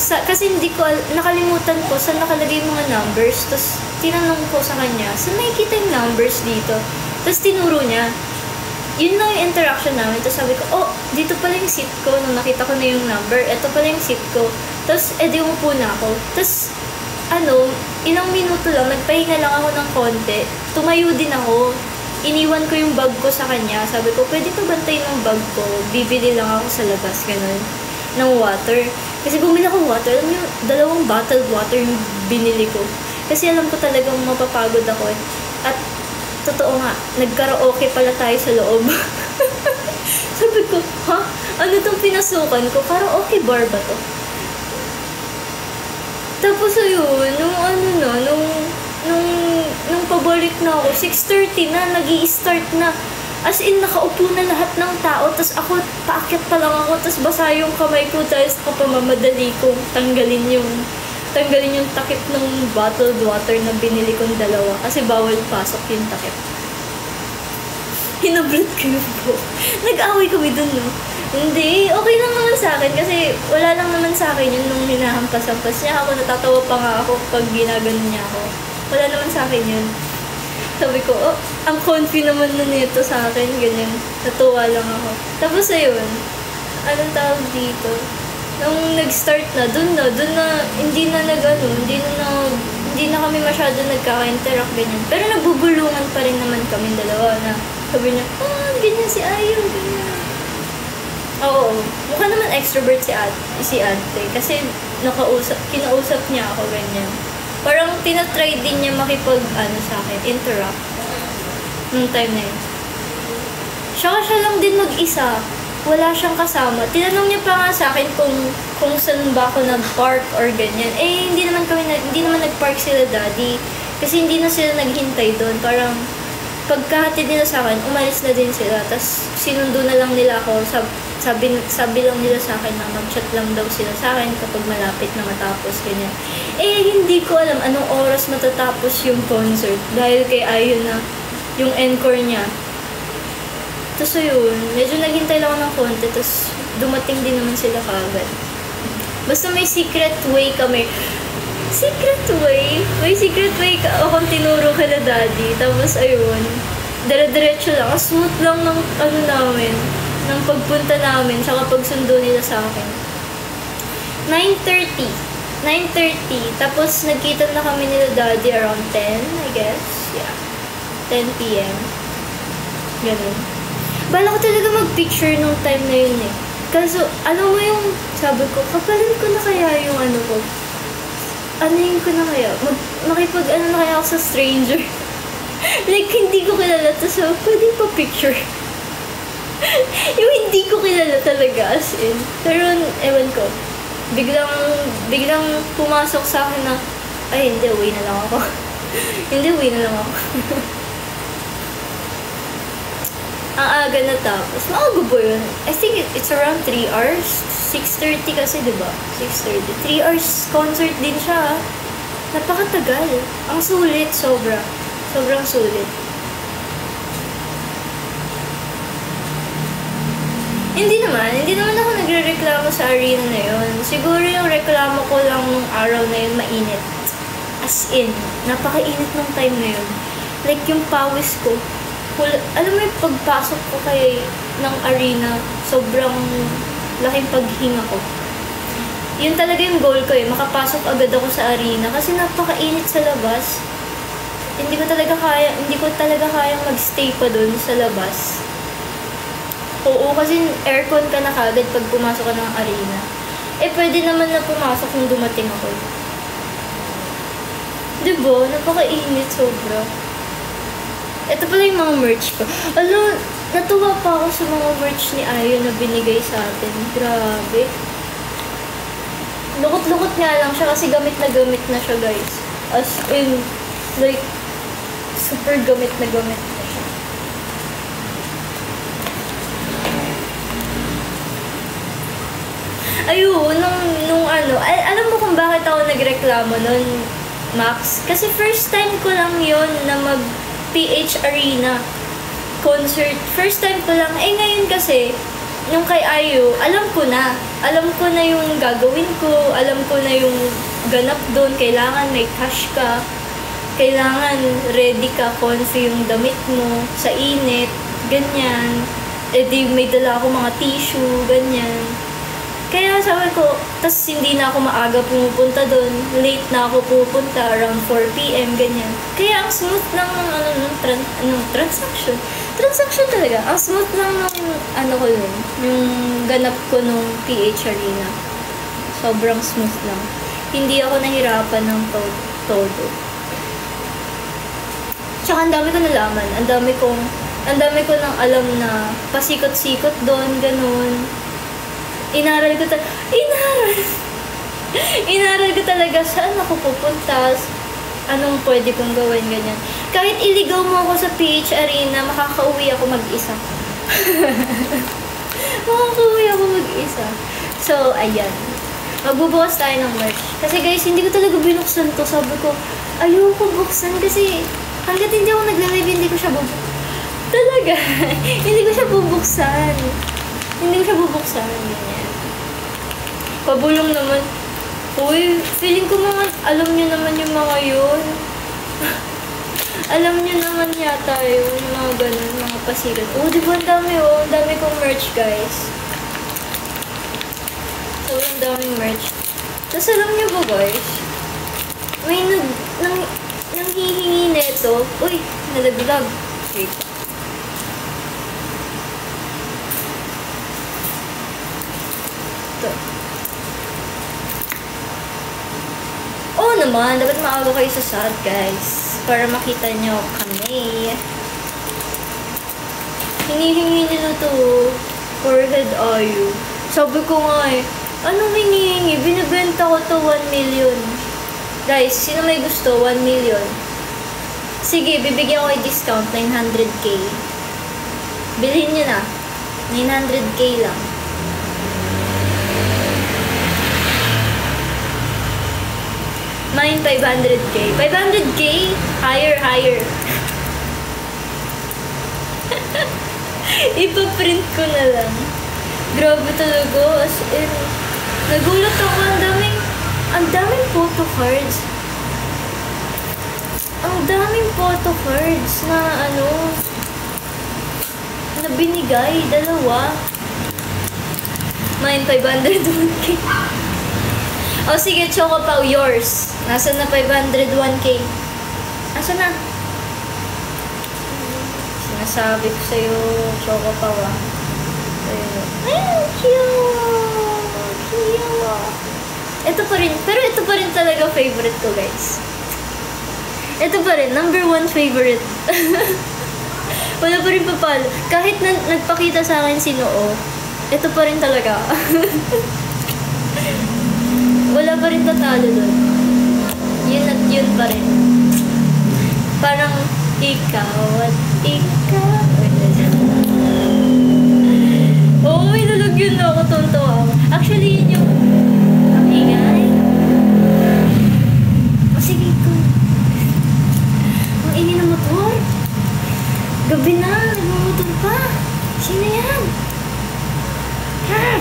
Kasi hindi ko, nakalimutan ko saan nakalagay yung mga numbers. Tapos, tinanong ko sa kanya, saan nakikita yung numbers dito? Tapos, tinuro niya. Yun lang yung interaction namin. Tapos, sabi ko, oh, dito pala yung seat ko. Nung nakita ko na yung number, eto pala yung seat ko. Tapos, edi umupo na ako. Tapos, ilang minuto lang, nagpahinga lang ako ng konti. Tumayo din ako. Iniwan ko yung bag ko sa kanya. Sabi ko, pwede ko bantayin ng bag ko. Bibili lang ako sa labas, ganun, ng water. Kasi bumili akong water. Alam niyo, 2 bottled water yung binili ko. Kasi alam ko talagang mapapagod ako. At, totoo nga, nagkaraoke pala tayo sa loob. Sabi ko, ha? Ano tong pinasukan ko? Karaoke bar ba to? Tapos ayun, nung pabalik na ako, 6:30 na, nag-i-start na. As in, nakaupo na lahat ng tao, tas ako, paakyat pa lang ako, tas basa yung kamay ko, tapos kapamamadali kong tanggalin yung takip ng bottled water na binili kong 2, kasi bawal pasok yung takip. Hinablot ko yung buhok. Nag-away kami dun, no? Hindi, okay lang naman sa akin kasi wala lang naman sa akin yun nung hinahampas-hampas niya ako. Natatawa pa nga ako pag ginaganon niya ako. Wala naman sa akin yun. Sabi ko, oh, ang comfy naman na nito sa akin, ganyan. Natuwa lang ako. Tapos ayun, anong tawag dito? Nung nag-start na, dun na, hindi na kami masyado nagkaka-interact, ganyan. Pero nagbubulungan pa rin naman kami dalawa na sabi niya, oh, ganyan si Ayo, ganyan. Oo, mukha naman extrovert si ate kasi kinausap niya ako, ganyan. Parang tinatry din niya sa akin, interact. Nung time na yun. Siya lang din mag-isa. Wala siyang kasama. Tinanong niya pa nga sa akin kung saan ba ako nag-park or ganyan. Eh, hindi naman nag-park sila daddy. Kasi hindi na sila naghintay doon. Parang, pagkahatid nila sa akin, umalis na din sila. Tapos, sinundo na lang nila ako. Sabi lang nila sa akin na mag-chat lang daw sila sa akin kapag malapit na matapos, ganyan. Eh, hindi ko alam anong oras matatapos yung concert. Dahil kay Ayo na yung encore niya. Tapos ayun, medyo naghintay lang ako ng konti. Tapos, dumating din naman sila kagad. Basta may secret way kami. Secret way? May secret way akong tinuro ka na daddy. Tapos ayun, dire-diretso lang. Smooth lang ng namin. Ng pagpunta namin, tsaka pagsundo nila sa akin. 9:30. Tapos, nagkita na kami nila daddy around 10, I guess. Yeah. 10 p.m. Ganun. Bala ko talaga mag-picture nung time na yun eh. Kaso, alam mo yung, sabi ko, kapalan ko na kaya yung ko. Anuhin ko na kaya? Makipag-ano na kaya ako sa stranger? Like, hindi ko kilala. Tapos, pwede pa picture. Yung hindi ko kilala talaga, as in. Pero, ewan ko, biglang pumasok sa akin na, ay, hindi, uwi na lang ako. Ang aga na tapos. Maaga ba yun? I think it's around 3 hours. 6:30 kasi, diba? 6:30. 3 hours concert din siya. Napakatagal. Ang sulit, sobra. Sobrang sulit. Hindi naman ako nagre-reklamo sa arena na yun. Siguro yung reklamo ko lang nung araw na yun, mainit. As in, napakainit nung time na yun. Like, yung pawis ko, alam mo yung pagpasok ko ng arena, sobrang laking paghinga ko. Yun talaga yung goal ko eh, makapasok agad ako sa arena kasi napakainit sa labas. Hindi ko talaga kayang magstay pa dun sa labas. Oo, kasi aircon ka na kagad pag pumasok ka ng arena. Eh, pwede naman na pumasok kung dumating ako. Diba? Napakainit sobra. Ito pala yung mga merch ko. Alam, natuwa pa ako sa mga merch ni Ayo na binigay sa atin. Grabe. Lukot-lukot nga lang siya kasi gamit na siya, guys. As in, like, super gamit na siya. Ayun, alam mo kung bakit ako nagreklamo nun, Max? Kasi first time ko lang yun na mag-PH Arena concert. First time ko lang. Eh, ngayon kasi, yung kay Ayo, alam ko na. alam ko na yung gagawin ko, alam ko na yung ganap doon, kailangan may cash ka, kailangan ready ka, comfy yung damit mo, sa init, ganyan. Eh di may dala ako mga tissue, ganyan. Kaya sabi ko, tas hindi na ako maaga pumupunta doon, late na ako pupunta, around 4 p.m, ganyan. Kaya ang smooth lang ng transaction. Transaction talaga. Ang smooth lang ng ko yun, yung ganap ko nung PH Arena. Sobrang smooth lang. Hindi ako nahirapan ng todo. Tsaka ang dami ko nalaman. Ang dami ko nang alam na pasikot-sikot doon, ganun. Inaral ko talaga saan ako pupunta, anong pwede kong gawin, ganyan. Kahit iligaw mo ako sa PH Arena, makakauwi ako mag-isa. So, ayan. Magbubukas tayo ng merch. Kasi guys, hindi ko talaga binuksan to. Sabi ko, ayoko buksan kasi hanggat hindi ako nag-live, hindi ko siya bubuksan. Talaga. Hindi ko siya bubuksan. Ganyan. Pabulong naman. Uy, feeling ko mga, alam nyo naman yung mga yun. Alam nyo naman yata yun, yung mga ganun, mga pasilat. Oh, di ba ang dami kong merch, guys. So, ang daming merch. Tapos alam nyo ba, guys, may nanghihingi neto. Uy, nalaglag. Wait. Ito. Oo naman, dapat maaga kayo sa sad, guys. Para makita nyo kami. Hinihingi nila to. Forehead ayu. Sabi ko nga eh, anong hinihingi? Binibenta ko to 1 million. Guys, sino may gusto? 1 million. Sige, bibigyan ko yung discount, 900k. Bilhin nyo na. 900k lang. Mine 500k. 500k? Higher. Ipaprint ko na lang. Grabe talaga. As in, nagulat ako. Ang daming photo cards. Na binigay. 2. Mine 501k. O sige, Choco Pau, yours. Nasaan na 501k? Nasaan na? Sinasabi ko sa'yo, Choco Pau, ah. Ay, cute! Ito pa rin, pero ito pa rin talaga favorite ko, guys. Ito pa rin, number 1 favorite. Wala pa rin papalo. Kahit nagpakita sa akin si Noo, ito pa rin talaga. Wala pa rin tatalo doon. Yun at yun pa rin. Parang ikaw at ikaw. Oo, may nalog yun na ako. Tonto ako. Actually, yun yung ang ingay. O sige ko. Ang ingay ng motor. Gabi na. Nagmamotor pa. Sino yan? Ha?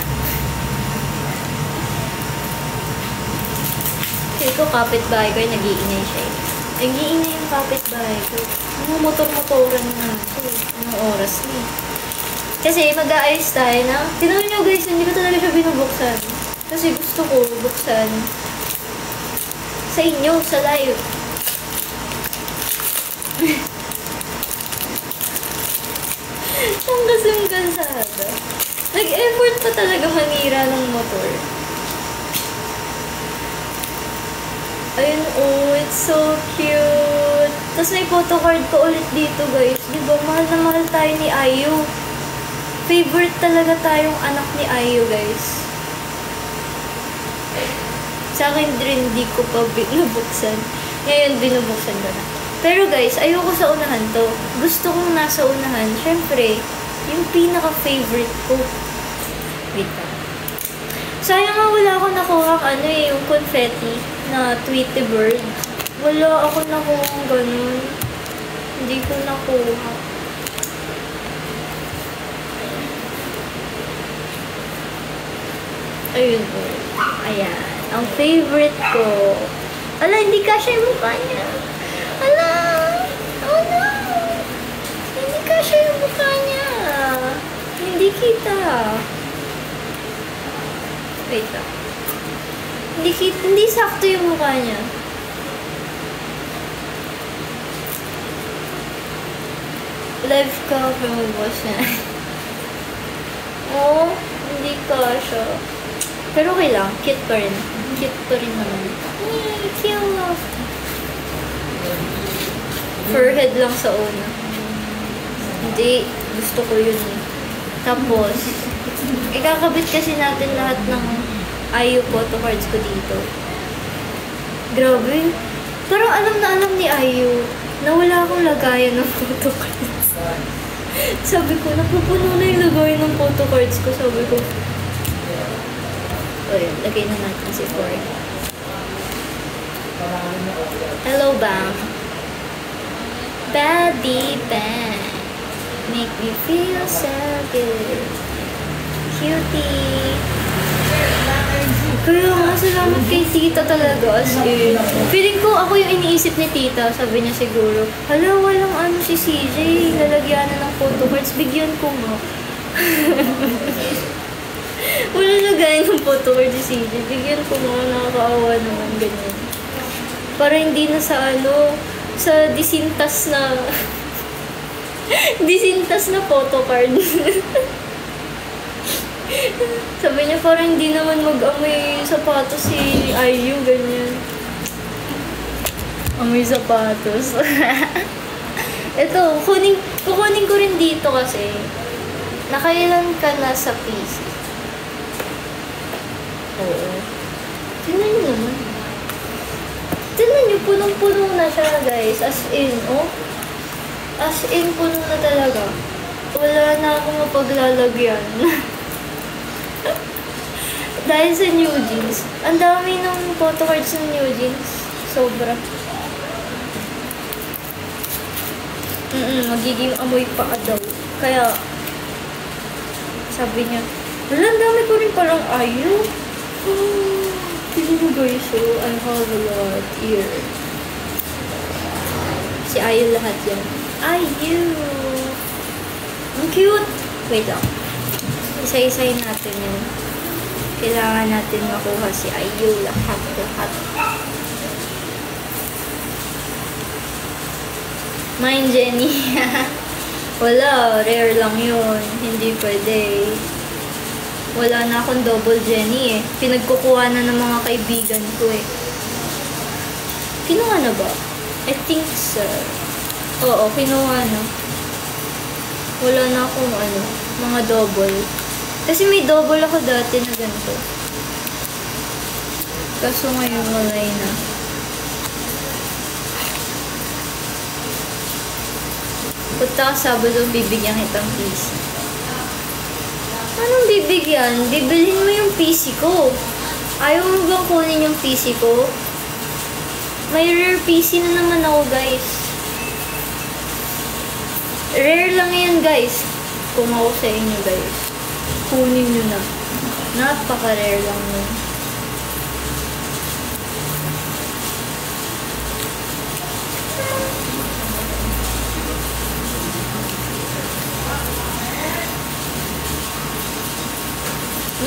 Kasi ko, kapitbahay ko, nag-iingay siya eh. Nag-iingay yung kapitbahay ko. Mga motor-motoran na. So, anong oras na eh. Kasi mag-aayos tayo na. Tinawin nyo guys, hindi ko talaga siya binubuksan. Kasi gusto ko buksan sa inyo, sa live. Ang kasang-kasada. Nag-effort pa talaga manira ng motor. Ayun, oh, it's so cute. Tapos may photocard ko ulit dito, guys. Diba, mahal na mahal tayo ni Ayu. Favorite talaga tayong anak ni Ayu, guys. Sa akin din, hindi ko pa binubuksan. Ngayon, binubuksan ko na. Pero guys, ayoko sa unahan to. Gusto kong nasa unahan. Siyempre, yung pinaka-favorite ko. Wait lang. Sayang nga wala ako nakuha yung confetti na Tweety Bird. Wala ako nakuha ganun. Hindi ko nakuha. Ayun po. Ayan. Ang favorite ko. Ala, hindi kasya yung mukha niya. Ala! Oh no! Hindi kasya yung mukha niya. Hindi kita. Wait lang. Hindi sakto yung mukha niya. Live ka from boss niya. Oh, hindi kasya. Pero okay lang. Cute pa rin. Cute pa rin naman. Yay, cute! Forehead lang sa una. Hindi. Gusto ko yun eh. Tapos, ikakabit kasi natin lahat ng IU photo cards ko dito. Grabe. Parang alam na alam ni IU na wala akong lagayan ng photo cards. Sabi ko, napupuno na yung lagayan ng photo cards ko. Sabi ko, ayun, lagay na natin si Ford. Hello, Bam. Baddie Bam. Make me feel so good. Cutie. Kaya nga, salamat kay tita talaga. As in, feeling ko ako yung iniisip ni tita. Sabi niya siguro, hala, walang ano si CJ. Lalagyan na ng photo cards. Bigyan ko mo. Wala lagay ng photo card si CJ. Bigyan ko mo. Nakakaawa naman. Ganyan. Para hindi na sa ano, sa disintas na disintas na photo card. Sabi niya parang hindi naman mag-amoy sapatos si IU, ganyan. Amoy sapatos. Ito, kukunin ko rin dito kasi nakailan ka na sa PC. Oo. Tingnan niyo naman. Tingnan niyo, punong-puno na siya, guys. As in, oh. As in, puno na talaga. Wala na akong mapaglalagyan. Dahil sa New Jeans. Ang dami ng photo cards ng New Jeans. Sobra. Magiging amoy pa daw. Kaya, sabi niya, wala, ang dami ko rin palang IU. Tignan mo guys, so I have a lot here. Si IU lahat yan. IU! Ang cute! Wait lang. Isa-isayin natin yun. Kailangan natin makuha si IU lahat. Mine, Jenny. Wala, rare lang yun. Hindi pwede. Wala na akong double Jenny eh. Pinagkukuha na ng mga kaibigan ko eh. Kinuha na ba? I think so. Oo, kinuha na. Wala na akong ano, mga double. Kasi may double ako dati na ganito. Kaso ngayon wala na. Punta ka Sabado, bibigyan kitang PC. Anong bibigyan? Bibilhin mo yung PC ko. Ayaw mo bang kunin yung PC ko? May rare PC na naman ako, guys. Rare lang yan, guys. Kung ako sa inyo, guys. Kunin nyo na. Napaka-rare lang yun.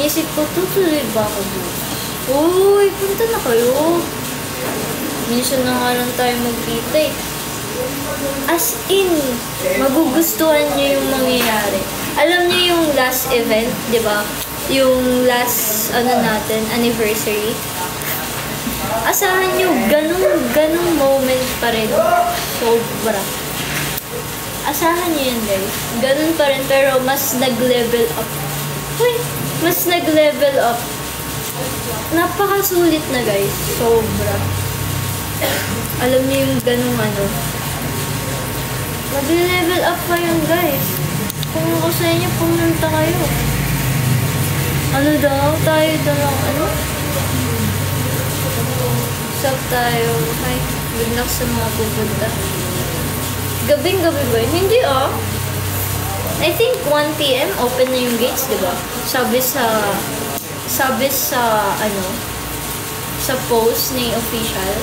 Inisip ko, tutuloy ba ako doon? Uy, punta na kayo. Minsan na nga lang tayo magkita eh. As in, magugustuhan niyo yung mangyayari. Alam niyo yung last event, di ba? Yung last, natin, anniversary. Asahan niyo, ganung moment pa rin. Sobra. Asahan niyo yan, guys. Ganun pa rin, pero mas nag-level up. Uy, mas nag-level up. Napakasulit na, guys. Sobra. Alam niyo yung ganung Mag-level up pa yun, guys. Kung ako sa inyo, pumunta kayo. Ano daw? Tayo daw Sup tayo. Hi. Good luck sa mga pupunta. Gabing-gabi ba yun? Hindi I think 1 PM open na yung gates, diba? Sabi sa sabi sa, sa post ni official,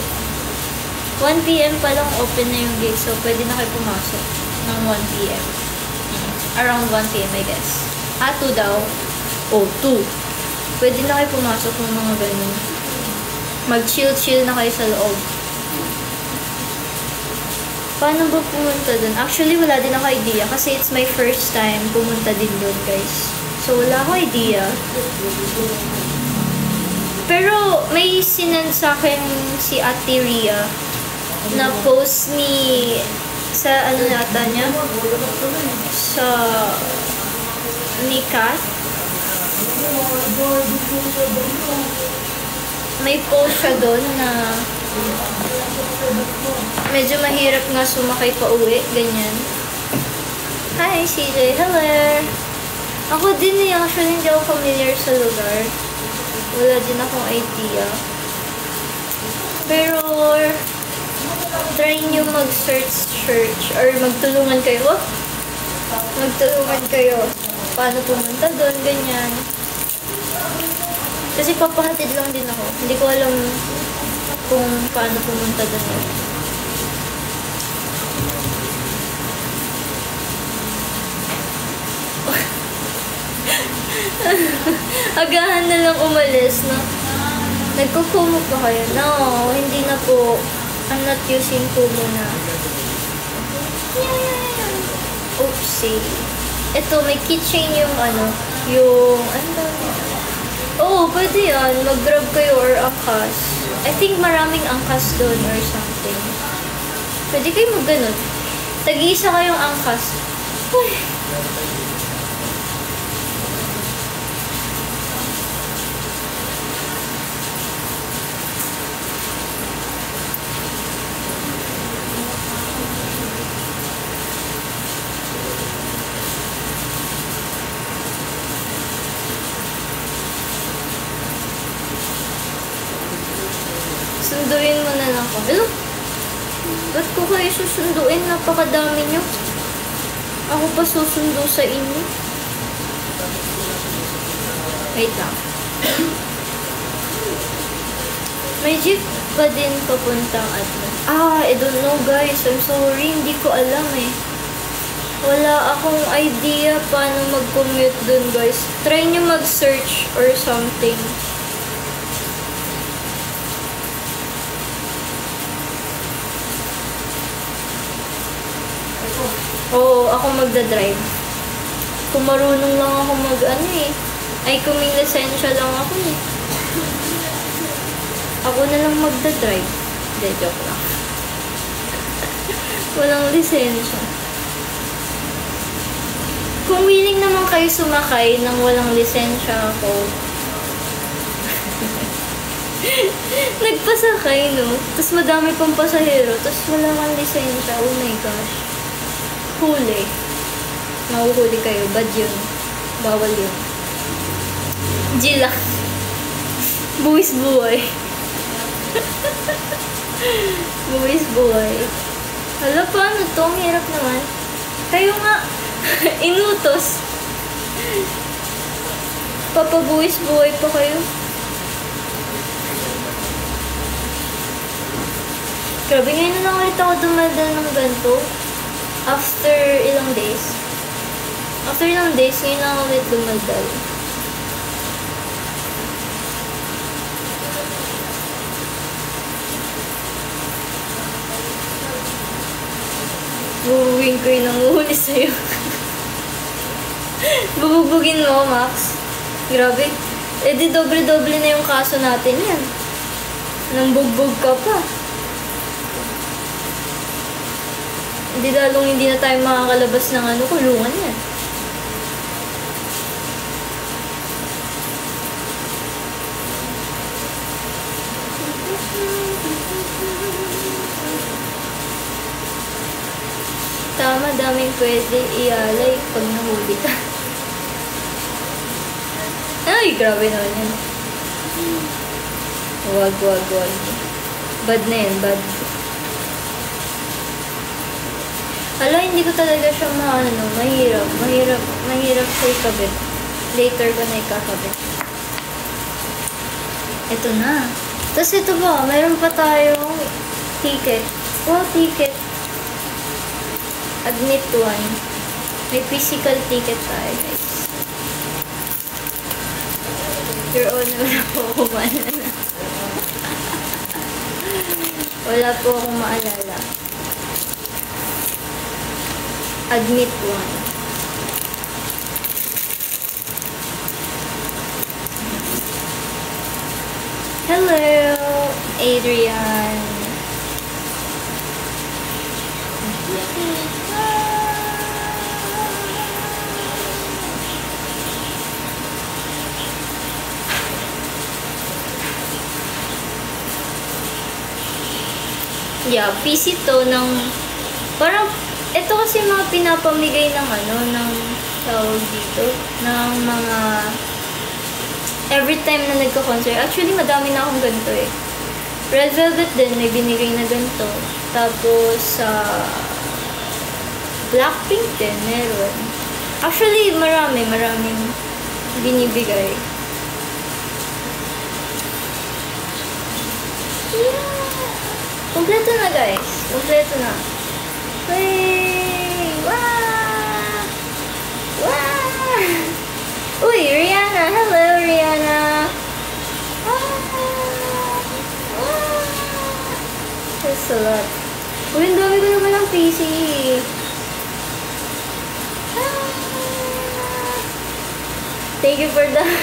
1 p.m. pa lang open na yung gate, so pwede na kayo pumasok ng 1 p.m. Around 1 p.m. I guess. 2 daw. 2. Pwede na kayo pumasok ng mga ganun. Mag-chill-chill na kayo sa loob. Paano ba pumunta dun? Actually, wala din ako idea kasi it's my first time pumunta din dun, guys. So, wala ako idea. Pero, may sinend sa akin si Ate Ria na post sa nata niya? Ni Kat. May post siya doon na medyo mahirap nga sumakay pa uwi, ganyan. Hi, CJ. Hello! Ako din actually hindi ako familiar sa lugar. Wala din akong idea. Pero, try nyo mag-search or magtulungan kayo. Magtulungan kayo. Paano pumunta doon, ganyan. Kasi papahatid lang din ako. Hindi ko alam kung paano pumunta doon. Agahan na lang umalis, no? Nagkukumo pa kayo? No, hindi na po. I'm not using kumo na. Oopsie. Ito, may keychain yung pwede yan. Mag-grab kayo or angkas. I think maraming angkas doon or something. Pwede kayo mag-ganon. Tag-iisa kayong angkas. Uy. Sunduin mo na lang ko. Hello? Ba't ko kayo susunduin? Napakadami nyo. Ako pa susundo sa inyo. Wait lang. May jeep pa din papuntang Atlas. I don't know guys. I'm sorry. Hindi ko alam eh. Wala akong idea paano mag-commute dun guys. Try nyo mag-search or something. Oo, ako magdadrive. Kung marunong lang ako kung may lisensya lang ako eh. Ako na lang magdadrive. Hindi, joke lang. Walang lisensya. Kung willing naman kayo sumakay nang walang lisensya ako. Nagpasakay, no? Tapos madami pang pasahero. Tapos wala kang lisensya. Oh my gosh. Huli. Mahuhuli kayo. Bad yun. Bawal yun. Gila. Buwis buhay. Buwis buhay. Hala, paano to? Ang hirap naman. Kayo nga. Inutos. Papabuwis buhay pa kayo. Grabe, ngayon na lang ulit ako dumadal ng ganito. After ilang days. Ngayon na ako ulit dumadal. Bubugbugin ko yung nanguhuli sa'yo. Bubugbugin mo, Max. Grabe. Eh di doble-doble na yung kaso natin yan. Nang bugbog ka pa. Hindi lalong hindi na tayo makakalabas ng kulungan yan. Tama, daming pwede ialay pag nahuli ka. Ay, grabe naman yan. Wag. Bad na yan, bad. Hala, hindi ko talaga siya mahirap siya ikabit. Later ko na ikakabit. Ito na. Tapos ito ba, mayroon pa tayong ticket. Wow, ticket. Admit one. May physical ticket tayo, guys. Your Honor, wala po ako maalala. Wala po akong maalala. Admit one. Hello, Adrian. Yeah, PC to ng parang ito kasi mga pinapamigay ng ng tawag dito ng mga every time na nagko-concert. Actually, madami na akong ganito eh. Red Velvet din, may binigay na ganito. Tapos, Blackpink din, meron. Actually, maraming binibigay. Yeah! Kompleto na, guys. Kompleto na. Hey! Wow! Wow! Uy, Rihanna! Hello, Rihanna! That's a lot. Uy, ang dami ko naman ng PC. Thank you for that.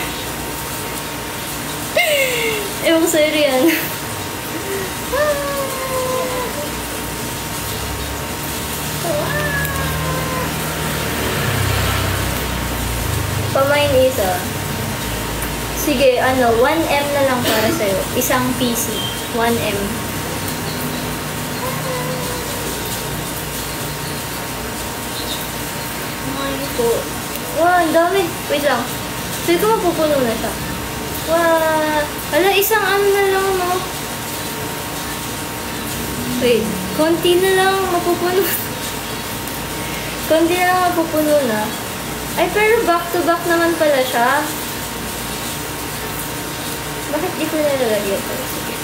Ewan ko sa'yo, Rihanna. Pamain isa. Sige, 1M na lang para sa'yo. Isang PC. 1M. Ay po. Wow, ang dami. Wait lang. Feel ko mapupuno na siya. Wow. Hala, isang na lang, no? Wait. Konti na lang mapupuno. Konti na lang mapupuno na. Ay, pero back-to-back naman pala siya. Bakit di ko nalalagyan ito? Sige.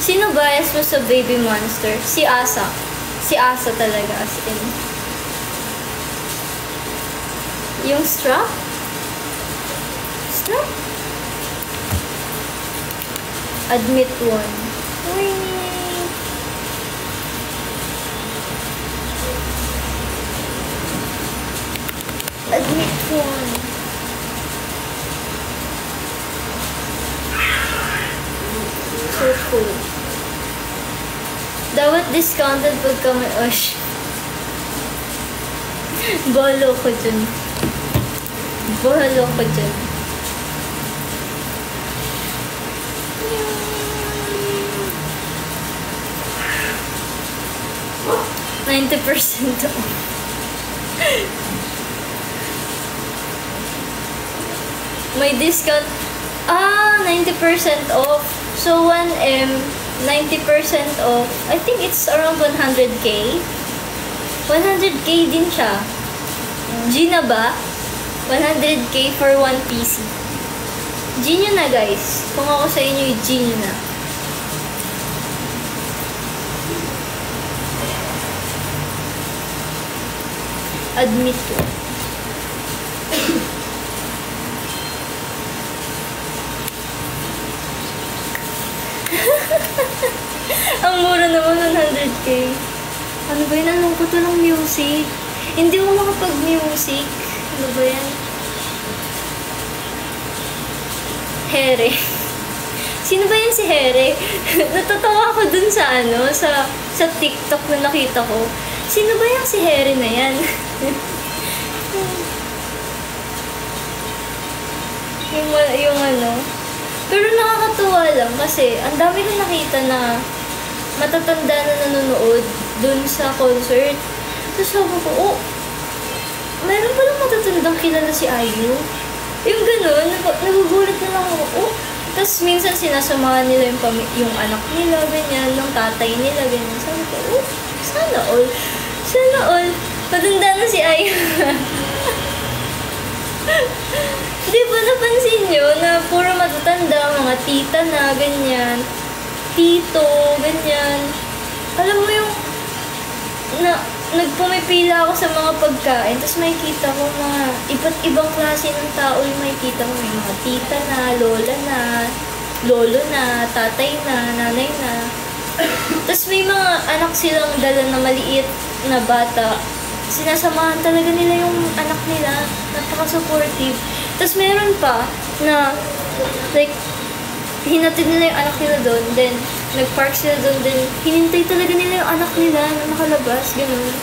Sino bias mo sa Baby Monster? Si Asa. Si Asa talaga, as in. Yung strap? Strap? Admit one. Uy! Admit one. So cool. Dapat discounted pagka may osh. Bolo ko dyan. Bolo ko dyan. 90% off. May discount. 90% off. So 1M, 90% off. I think it's around 100k. 100k din siya. G na ba? 100k for one PC. G nyo na, guys. Kung ako sa inyo, G nyo na. Admit ko. Ang mura naman, 100k. Ano ba yun? Anong ko to ng music? Hindi ko makapag-music. Ano ba yan? Here. Sino ba yan si Here? Natatawa ako dun sa sa TikTok na nakita ko. Sino ba yung si Here na yan? yung Pero nakakatuwa lang kasi ang dami ko nakita na matatanda na nanonood dun sa concert. Tapos sabi ko, meron palang matatandang kilala si IU. Yung gano'n, nagugulat na lang ako. Tapos minsan sinasamahan nila yung anak nila, ganyan, ng tatay nila, ganyan. Sabi ko, sana all. Sana all. Matanda na si IU. Di ba napansin nyo na puro matatanda, mga tita na, ganyan, tito, ganyan. Alam mo yung, nagpumipila ako sa mga pagkain, tapos makikita ko mga iba't ibang klase ng tao yung makikita ko. May mga tita na, lola na, lolo na, tatay na, nanay na. Tapos may mga anak silang dala na maliit na bata. Sinasamahan talaga nila yung anak nila. Napaka-supportive. Tapos meron pa na, like, hinatid nila yung anak nila doon, then, nag-park sila doon, then, hinintay talaga nila yung anak nila na nakalabas, gano'n.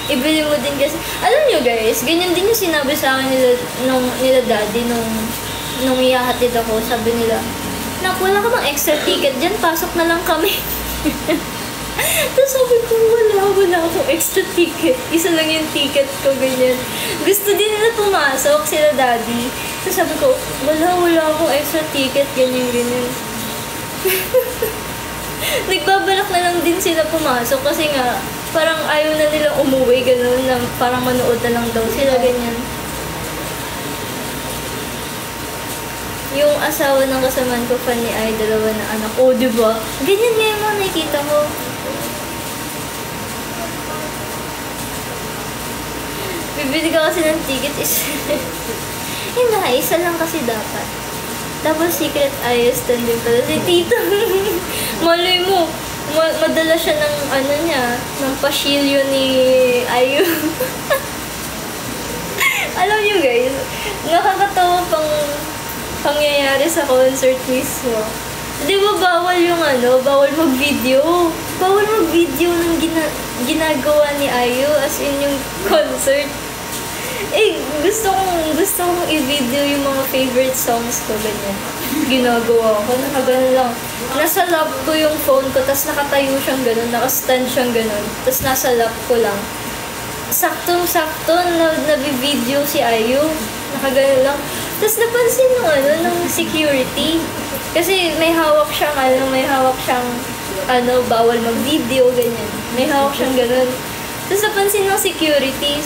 Ibili mo din kasi, alam nyo guys, ganyan din yung sinabi sa akin nila daddy nung iyahatid ako, sabi nila, nak, wala ka bang extra ticket dyan, pasok na lang kami. Tapos sabi ko, wala akong extra ticket. Isa lang yung ticket ko, ganyan. Gusto din nila pumasok, sila daddy. Tapos sabi ko, wala akong extra ticket, ganyan. Nagbabalak na lang din sila pumasok kasi nga, parang ayaw na nilang umuwi, gano'n, na parang manood na lang daw sila, ganyan. Yung asawa ng kasamaan ko, fan ni Ay, dalawa na anak. Oh, diba? Ganyan nga yung mga nakikita ko. Bibili ka kasi ng ticket hindi, isa lang kasi dapat. Tapos secret ayos din pala si Tito. Malay mo, madala siya ng ng pasilyo ni Ayu. Alam niyo guys, nakakatawa pang pangyayari sa concert mismo. Di ba bawal yung bawal mag-video. Bawal mag-video ng ginagawa ni Ayu as in yung concert. Gusto kong i-video yung mga favorite songs ko, ganyan. Ginagawa ko, nakagano lang. Nasa lap ko yung phone ko, tas nakatayo siyang ganun, nakastand siyang ganun, tas nasa lap ko lang. Saktong-sakto na video si Ayu, nakagano lang. Tas napansin ng security. Kasi may hawak siyang bawal mag-video, ganyan. May hawak siyang ganun. Tas napansin ng security,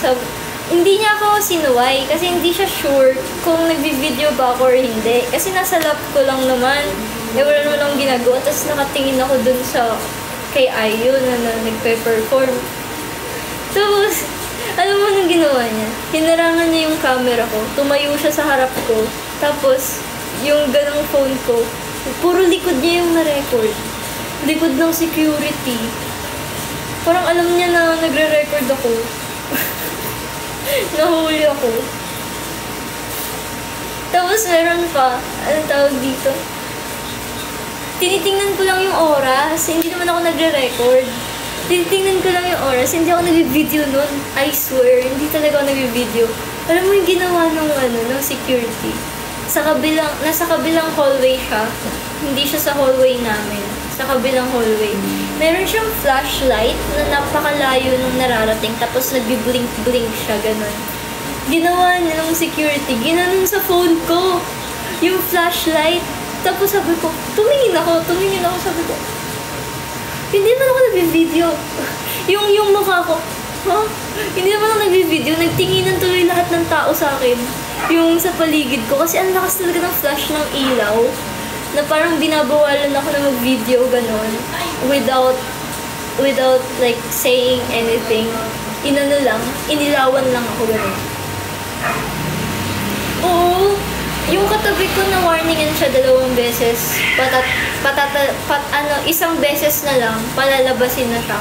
hindi niya ako sinuway kasi hindi siya sure kung nagbi-video ba ako or hindi. Kasi nasa lap ko lang naman. Wala naman akong ginagawa. Tapos nakatingin ako dun kay Ayu na nagpe-perform. Tapos, alam mo nung ginawa niya? Hinarangan niya yung camera ko. Tumayo siya sa harap ko. Tapos, yung ganang phone ko, puro likod niya yung na-record. Likod ng security. Parang alam niya na nagre-record ako. Nahuli ako. Tapos meron pa, anong tawag dito? Tinitingnan ko lang yung oras, hindi naman ako nagre-record. Tinitingnan ko lang yung oras, hindi ako nag-video nun. I swear, hindi talaga ako nag-video. Alam mo yung ginawa ng security? Nasa kabilang hallway siya. Hindi siya sa hallway namin. Sa kabilang hallway. Meron siyang flashlight na napakalayo nung nararating, tapos nagbi-blink-blink siya, ganun. Ginawa niya ng security, ginanon sa phone ko, yung flashlight. Tapos sabi ko, tumingin ako, sabi ko, hindi naman ako nag-video. yung mukha ko, hindi naman ako nag-video, nagtinginan tuloy lahat ng tao sa akin. Yung sa paligid ko, kasi ang lakas talaga ng flash ng ilaw, na parang binabawalan ako na mag-video, ganon, without like saying anything. Inilawan lang ako, ganon. Oo, yung katabi ko na warningan siya 2 beses, isang beses na lang, palalabasin na siya.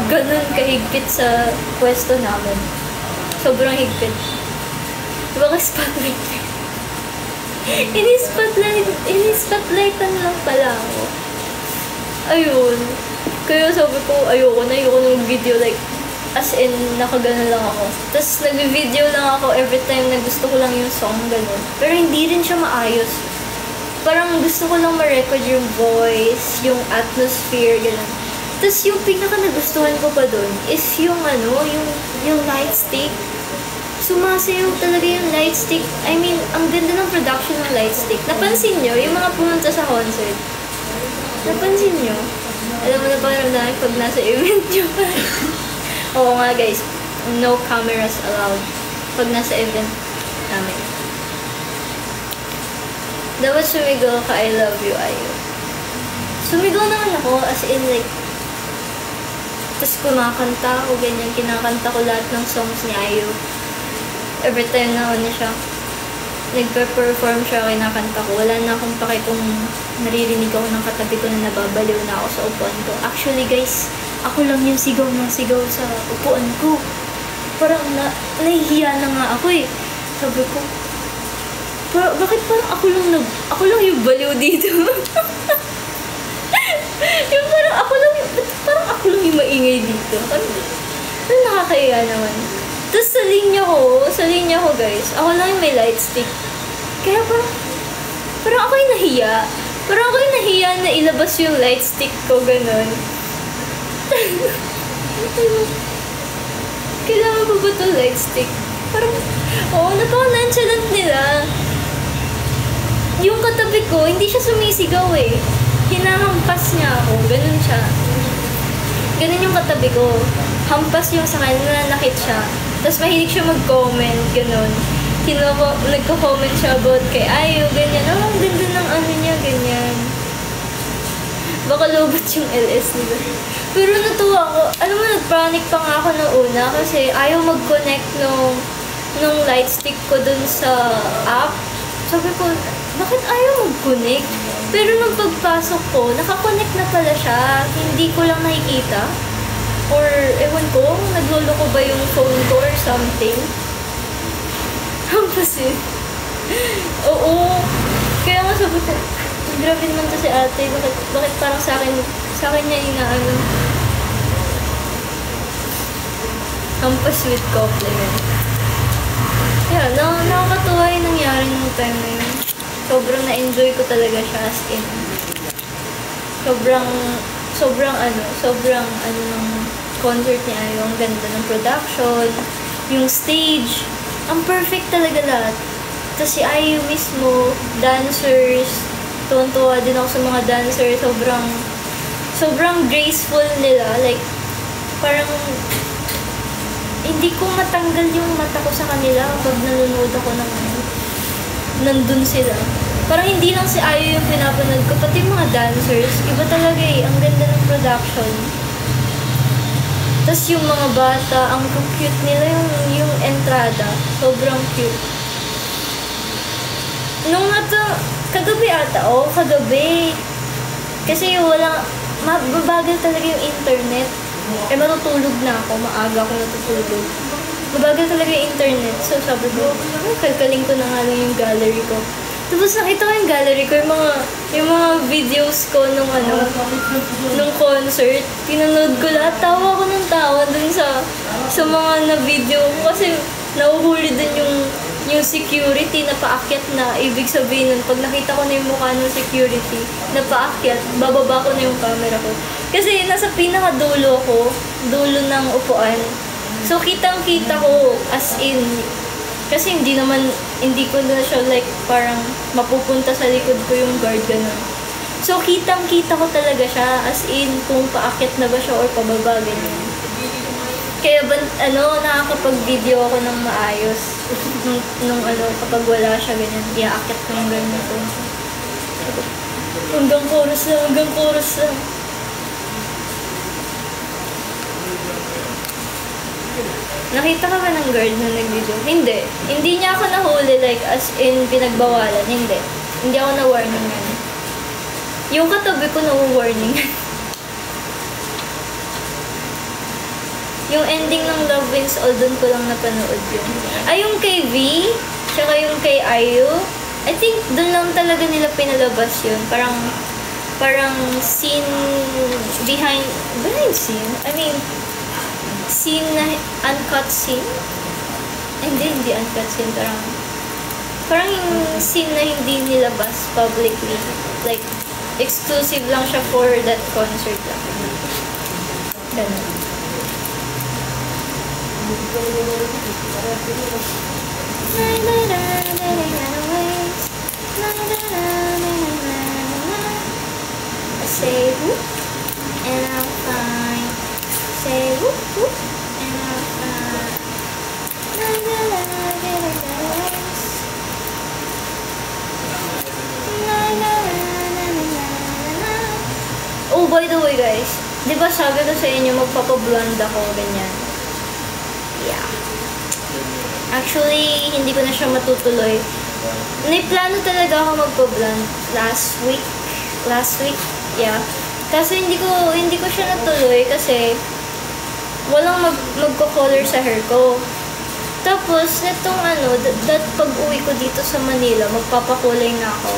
Ganon kahigpit sa pwesto namin. Sobrang higpit. Diba ka-spotlight? Ini-spotlightan lang pala ako. Ayun. Kaya sabi ko, ayoko na mag-video, like, as in, nakagano lang ako. Tapos, nag-video lang ako every time na gusto ko lang yung song, gano'n. Pero hindi rin siya maayos. Parang gusto ko lang ma-record yung voice, yung atmosphere, gano'n. Tapos, yung pinaka nagustuhan ko pa doon is yung light stick. Sumasayaw talaga yung light stick. I mean, ang ganda ng production ng light stick. Napansin nyo, yung mga pumunta sa concert, napansin nyo? Alam mo na parang dahil pag nasa event nyo pa. Oo nga guys, no cameras allowed. pag nasa event namin. Dapat sumigaw ka, I love you, Ayo. Sumigaw naman ako, as in like, tapos kumakanta ako, ganyan, kinakanta ko lahat ng songs ni Ayo. Every time na siya, nagpe-perform siya, kinakanta ko. Wala na akong pake kung naririnig ako ng katabi ko na nababaliw na ako sa upuan ko. Actually guys, ako lang yung sigaw ng sigaw sa upuan ko. Parang nahihiya na nga ako eh. Sabi ko, bakit parang ako lang yung baliw dito? Yung parang ako lang yung maingay dito. Ano nakakaya naman. Tapos sa linya ko guys, ako lang yung may light stick. Kaya parang ako yung nahiya. Parang ako yung nahiya na ilabas yung light stick ko, ganun. Kailangan ko ba ito light stick? Parang, napaka-nonchalant nila. Yung katabi ko, hindi siya sumisigaw eh. Hinahampas niya ako, ganun siya. Ganun yung katabi ko. Hampas yung sa kanya, nananakit siya. Tapos mahilig siya mag-comment, ganun. Nagko-comment siya about kay Ayo, ganyan. Oh, ang ganda ng ano niya, ganyan. Baka lobot yung LS nila. Pero natuwa ako. Alam mo, nag-panic pa nga ako na una kasi ayaw mag-connect nung light stick ko dun sa app. Sabi ko, bakit ayaw mag-connect? Pero nung pagpasok ko, nakakonect na pala siya. Hindi ko lang nakikita. Or, ewan ko, nagloloko ba yung phone ko or something? Kasi, oo. Kaya nga sabi ko, grabe naman to si ate. Bakit parang sa akin niya inaano. Hampas with compliment. Kaya, nakakatuwa yung nangyari nung time na yun. Sobrang na-enjoy ko talaga siya as in. Sobrang ng concert niya. Yung ganda ng production, yung stage, ang perfect talaga lahat. Tapos si Ayo mismo, dancers, tuwan-tuwa din ako sa mga dancers, sobrang graceful nila. Like, parang, hindi ko matanggal yung mata ko sa kanila pag nanonood ako ng nandun sila. Parang hindi lang si Ayo yung pinapanood ko, pati mga dancers, iba talaga eh, ang ganda ng production. Tapos yung mga bata, ang cute nila yung entrada. Sobrang cute. Kagabi ata, kagabi. Kasi mababagal talaga yung internet. Eh, matutulog na ako, maaga ako natutulog. Mabagal talaga yung internet. So, sabi ko, kalkaling ko na nga lang yung gallery ko. Tapos nakita ko yung gallery ko, yung mga videos ko nung concert. Pinanood ko lahat. Tawa ko ng tawa dun sa mga na-video ko. Kasi nahuhuli dun yung security na paakyat na. Ibig sabihin nun, pag nakita ko na yung mukha ng security na paakyat, bababa ko na yung camera ko. Kasi nasa pinakadulo ko, dulo ng upuan. So, kitang-kita ko as in, kasi hindi ko na siya like parang mapupunta sa likod ko yung guard gano'n. So, kitang-kita ko talaga siya as in kung paakyat na ba siya or pababa, ganyan. Kaya nakakapag-video ako ng maayos. Kapag wala siya, ganyan, iaakyat ko yung ganyan ko. Hanggang chorus na. Nakita ka ba ng guard na nag-video? Hindi. Hindi niya ako nahuli, like, as in, pinagbawalan. Hindi. Hindi ako na-warning yan. Yung katabi ko na-warning. Yung ending ng Love Wins All, dun ko lang napanood yun. Yung kay V, tsaka yung kay Ayo, I think dun lang talaga nila pinalabas yun. Parang scene behind scene? I mean, scene na uncut scene? Hindi uncut scene. Parang yung scene na hindi nilabas publicly. Like, exclusive lang siya for that concert lang. Ganun. I say whoop, and I'm fine. Say whoop whoop, and I'm fine. La la la. guys. Di ba sabi ko sa inyo, magpapablonde ako, ganyan. Yeah. Actually, hindi ko na siya matutuloy. May plano talaga ako magpa-blonde last week. Yeah. Kaso hindi ko siya natuloy kasi walang magko-color sa hair ko. Tapos, netong pag-uwi ko dito sa Manila, magpapakulay na ako.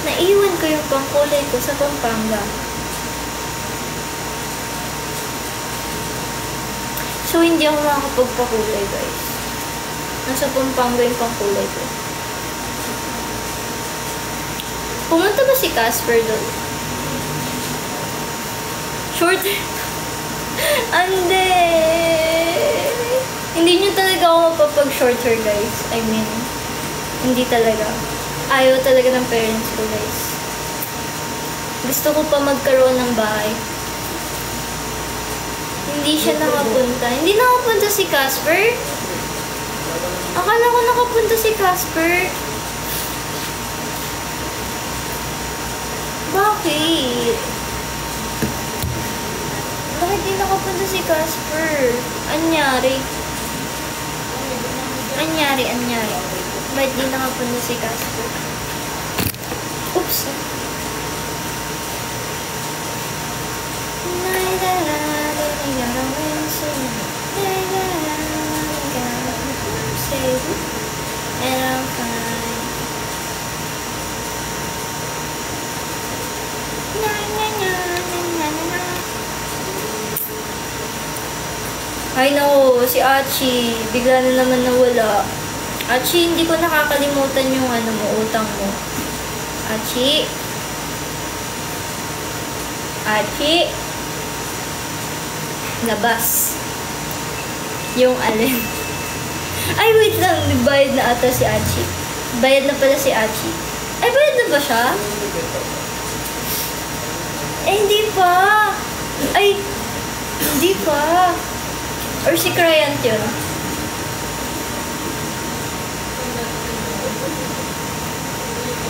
Naiwan ko yung pangkulay ko sa Pampanga. So, hindi ako makakapagpakulay, guys. Nasa Pampanga yung pangkulay ko. Pumunta ba si Casper doon? Short hair. Ande! Hindi nyo talaga ako mapapag-short hair, guys. I mean, hindi talaga. Ayaw talaga ng parents ko, guys. Gusto ko pa magkaroon ng bahay. Hindi siya nakapunta. Hindi nakapunta si Casper? Akala ko nakapunta si Casper. Bakit? Bakit di nakapunta si Casper? Anyari? Bakit di nakapunta si Casper? Oops! And I'm fine. Ay no, si Achi, bigla na naman nawala. Achi, hindi ko nakakalimutan yung utang mo. Achi. Labas. Yung alin. Ay, wait lang. Bayad na ata si Achi. Bayad na pala si Achi. Ay, bayad na ba siya? Eh, hindi pa. Ay, hindi pa. Or si Cryant yun.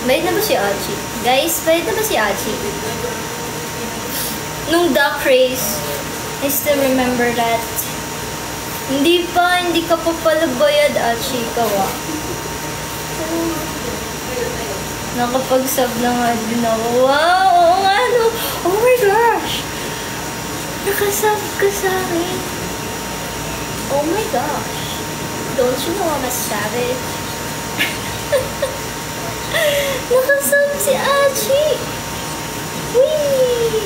Bayad na ba si Achi? Guys, bayad na ba si Achi? Nung duck race, I still remember that. Hindi ka pa pala bayad, Achi, ikaw ah. Nakapag-sub na nga din ako. Wow, oo nga no. Oh my gosh. Nakasub ka sa akin. Oh my gosh. Don't you know I'm a savage? Nakasub si Achi. Whee!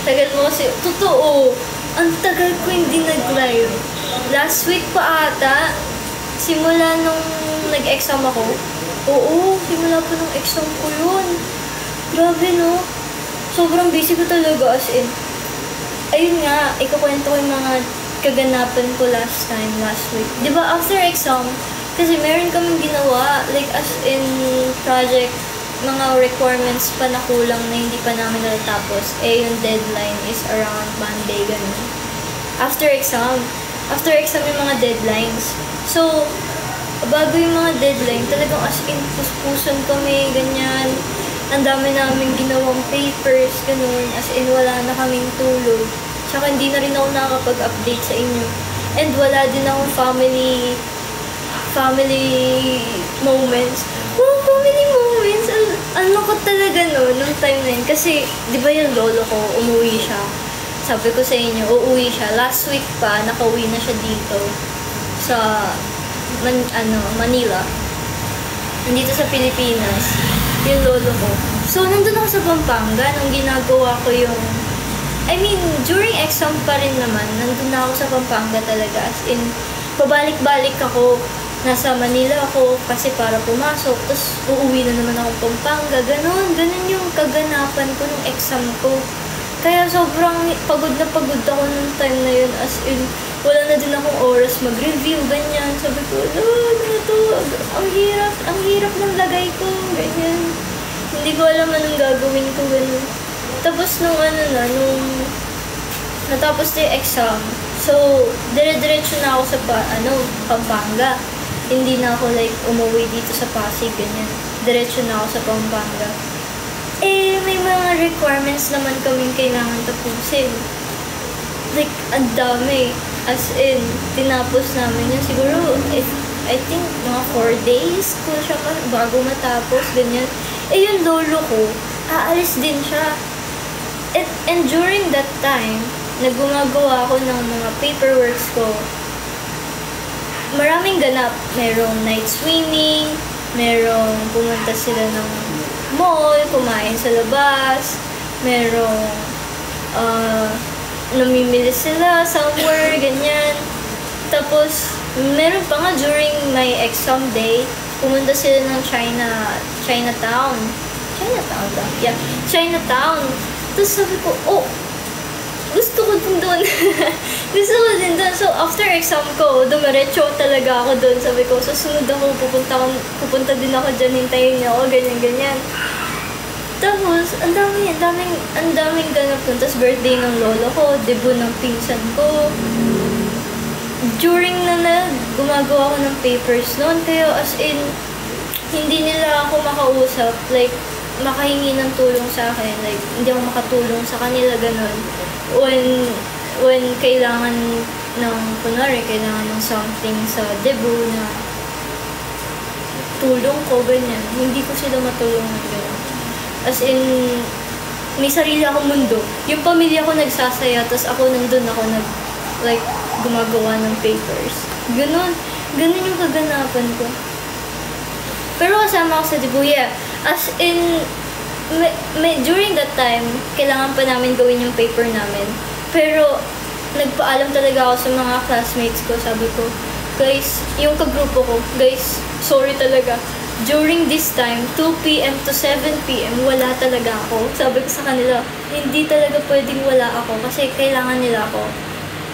Tagal mo kasi, totoo, ang tagal ko hindi nag-live. Last week pa ata, simula nung nag-exam ako. Oo, simula pa nung exam ko yun. Grabe no, sobrang busy ko talaga as in. Ayun nga, ikukwento ko yung mga kaganapan ko last week. Diba after exam, kasi meron kaming ginawa, like as in project, mga requirements pa na kulang na hindi pa namin natatapos. Eh, yung deadline is around Monday, ganun. After exam yung mga deadlines. So, bago yung mga deadline, talagang as in, puspusan kami, ganyan. Ang dami namin ginawang papers, ganun. As in, wala na kaming tulog. Tsaka hindi na rin ako nakakapag-update sa inyo. And wala din akong family moments. Wow, family moments! Ano ko talaga no, nung time na yun. Kasi, di ba yung lolo ko, umuwi siya. Sabi ko sa inyo, uuwi siya. Last week pa, nakauwi na siya dito. Sa, Manila. Nandito sa Pilipinas. Yung lolo ko. So, nandun ako sa Pampanga nung ginagawa ko yung... I mean, during exam pa rin naman, nandun na ako sa Pampanga talaga. As in, pabalik-balik ako. Nasa Manila ako kasi para pumasok. Tapos, uuwi na naman ako Pampanga. Ganon yung kaganapan ko nung exam ko. Kaya sobrang pagod na pagod ako nung time na yun. As in, wala na din akong oras mag-review, ganyan. Sabi ko, ano to? Ang hirap ng lagay ko, ganyan. Hindi ko alam anong gagawin ko, ganun. Tapos nung natapos na yung exam, so, dire-diretso na ako sa Pampanga. Hindi na ako like umuwi dito sa Pasig, ganyan. Diretso na ako sa Pampanga. May mga requirements naman kaming kailangan tapusin. Like, ang dami. As in, tinapos namin yun. Siguro, I think, mga 4 days ko siya bago matapos, ganyan. Yung lolo ko, aalis din siya. And during that time, nagumagawa ako ng mga paperworks ko. Maraming ganap. Merong night swimming, merong pumunta sila ng mall, kumain sa labas, merong namimili sila somewhere, ganyan. Tapos, meron pa nga during my exam day, pumunta sila ng Chinatown. Chinatown ba? Yeah, Chinatown. Tapos sabi ko, gusto ko din doon. Gusto ko din doon. So, after exam ko, dumiretso talaga ako doon. Sabi ko, susunod ako, pupunta din ako dyan, hintayin niya ako, ganyan. Tapos, ang daming ganap doon. Tapos, birthday ng lolo ko, debut ng pinsan ko. During gumagawa ko ng papers noon, kaya as in, hindi nila ako makausap, like, makahingi ng tulong sa akin, like, hindi ako makatulong sa kanila, ganun. When kailangan kunwari, kailangan ng something sa debut na tulong ko, ganyan, hindi ko sila matulungan, ganun. As in, may sarili akong mundo. Yung pamilya ko nagsasaya, tapos ako nandun ako gumagawa ng papers. Ganun yung kaganapan ko. Pero kasama ako sa debut, yeah. As in, during that time, kailangan pa namin gawin yung paper namin. Pero, nagpaalam talaga ako sa mga classmates ko. Sabi ko, guys, yung kagrupo ko, guys, sorry talaga. During this time, 2 p.m. to 7 p.m., wala talaga ako. Sabi ko sa kanila, hindi talaga pwedeng wala ako kasi kailangan nila ako.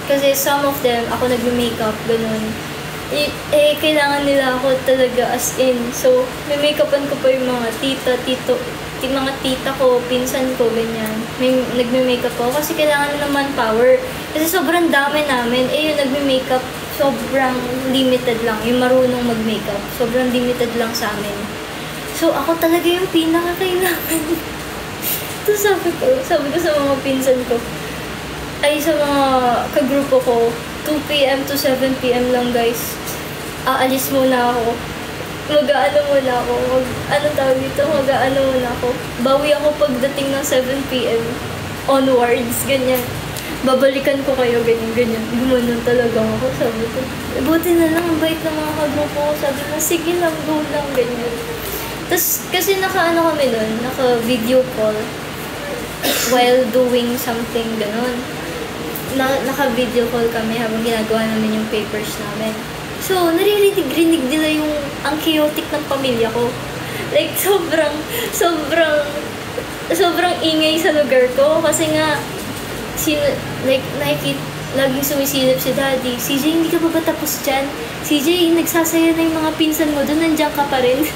Kasi some of them, ako nag-makeup, ganun. Kailangan nila ako talaga as in. So, may make-upan ko pa yung mga mga tita ko, pinsan ko, ganyan. Nagme-makeup ako kasi kailangan ng manpower. Kasi sobrang dami namin. Yung nagme-makeup, sobrang limited lang. Yung marunong mag-makeup, sobrang limited lang sa amin. So, ako talaga yung pinaka-kailangan. Tapos sabi ko sa mga pinsan ko, sa mga kagrupo ko, 2 p.m. to 7 p.m. lang, guys. Aalis muna ako. Mag-aano muna ako. Mag-aano muna ako. Bawi ako pagdating ng 7 p.m. onwards, ganyan. Babalikan ko kayo, ganyan. Gumanon talaga ako, sabi ko. Buti na lang, ang bait ng mga kagrupo ko. Sabi ko, sige lang, go lang, ganyan. Tapos, kasi kami doon, naka-video call while doing something, ganon. Naka-video call kami habang ginagawa namin yung papers namin. So, naririnig nila yung ang chaotic ng pamilya ko. Like, sobrang ingay sa lugar ko. Kasi nga, laging sumisilip si Daddy. CJ, hindi ka pa ba tapos dyan? CJ, nagsasaya na yung mga pinsan mo doon, nandiyan ka pa rin.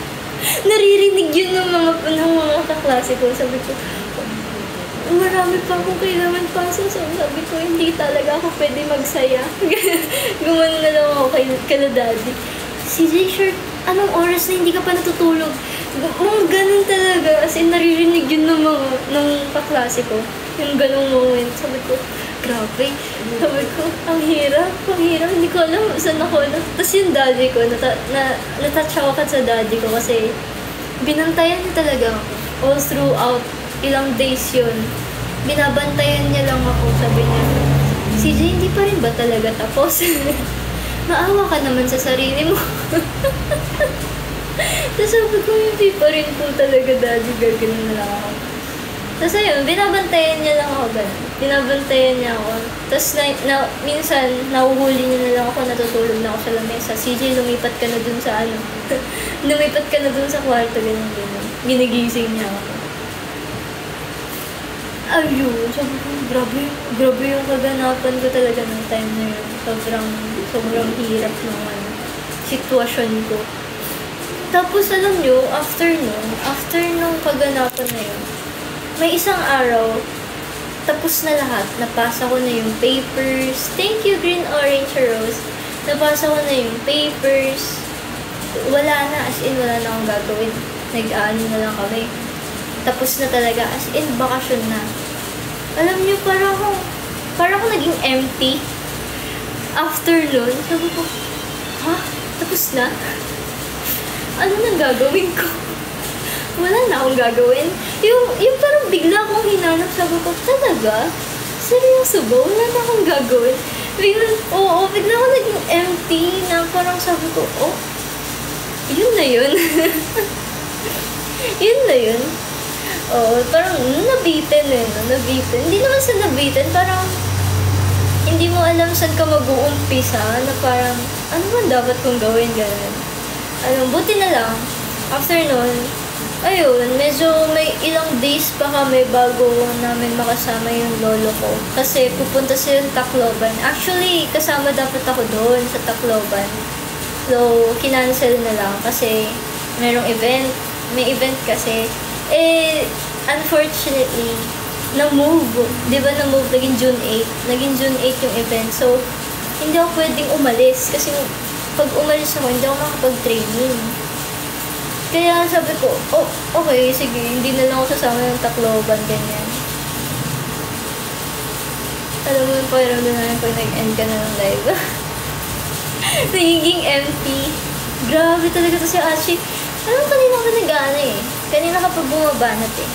Naririnig yun ng mga kaklase ko. Sabi ko, marami pa akong kailangan pasa. So, sabi ko, hindi talaga ako pwede magsaya. Gumano na lang ako kay Daddy. CJ, sure, anong oras na hindi ka pa natutulog? Ganun talaga. As in, naririnig yun ng kaklase ko. Yung ganung moment. Sabi ko, grabe. Sabi ko, ang hirap. Hindi ko alam saan ako. Tapos yung daddy ko, natouch ako sa daddy ko kasi binantayan niya talaga ako. All throughout, ilang days yun. Binabantayan niya lang ako. Sabi niya, CJ, hindi pa rin ba talaga tapos? Maawa ka naman sa sarili mo. Tapos sabi ko, hindi pa rin po talaga, daddy. Gaganon na lang ako. Tapos ayun, binabantayan niya lang ako ganun. Binabantayan niya ako. Tapos minsan, nahuhuli niya na lang ako, natutulog na ako sa lamesa. CJ, lumipat ka na dun sa lumipat ka na dun sa kwarto, ganun. Ginigising niya ako. Ayun, sabi ko, grabe yung kaganapan ko talaga ng time na yun. Sobrang hirap ng sitwasyon ko. Tapos alam nyo, after nung kaganapan na yun, may isang araw, tapos na lahat. Napasa ko na yung papers. Thank you, Green Orange Rose. Napasa ko na yung papers. Wala na, as in, wala na akong gagawin. Nag-aano na lang kami. Tapos na talaga. As in, bakasyon na. Alam niyo, parang ako naging empty. After nun, sabi ko, ha? Tapos na? Ano nang gagawin ko? Wala na akong gagawin. Yung parang bigla akong hinanap, sabi ko, talaga? Seryoso ba? Wala na akong gagawin. Bigla ako naging empty na parang sabi ko, oh, yun na yun. Yun na yun. Oh, parang nabitin eh, no? Nabitin. Hindi naman sa nabitin, parang hindi mo alam saan ka mag-uumpisa na parang, ano man dapat kong gawin, gano'n. Buti na lang, after nun, ayun, medyo may ilang days pa kami bago namin makasama yung lolo ko. Kasi pupunta sila sa Tacloban. Actually, kasama dapat ako doon sa Tacloban. So, kinancel na lang kasi merong event. May event kasi. Unfortunately, na-move. Di ba na-move? Naging June 8. Naging June 8 yung event. So, hindi ako pwedeng umalis. Kasi pag umalis ako, hindi ako makapag-training. Kaya sabi ko, oh, okay, sige, hindi na lang ako sasama ng Tacloban, ganyan. Alam mo yung pakiramdam namin pag nag-end ka na ng live. Nagiging empty. Grabe talaga to si Achi. Alam mo, kanina ka nag-ano eh. Kanina ka pa bumabanat eh.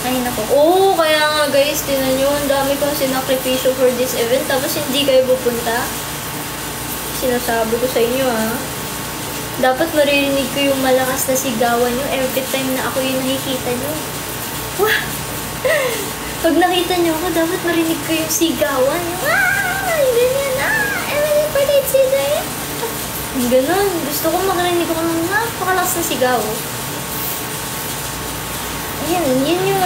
Kanina ko. Oh, kaya nga guys, tinan nyo, ang dami kong sinakripisyo for this event, tapos hindi kayo pupunta. Sinasabi ko sa inyo ah. Dapat maririnig ko yung malakas na sigawan nyo every time na ako yung nakikita nyo. Wah! Pag nakita nyo ako, dapat marinig ko yung sigawan nyo. Ah! Ganyan ah! Emily Perdate Siday! Ganon. Gusto ko makarinig ko ng napakalakas na sigaw. Ayan, yun yung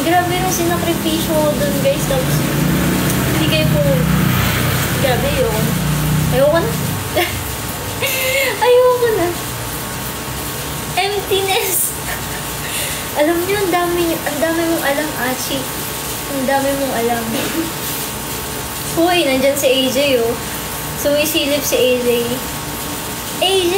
grabe yung sinakripisyo doon guys. Tapos, hindi kayo po, grabe yun. Ayoko na. Ayoko na. Emptiness. Alam niyo, ang dami mong alam, Achi. Ang dami mong alam. Hoy, nandyan si AJ, oh. Sumisilip si AJ. AJ!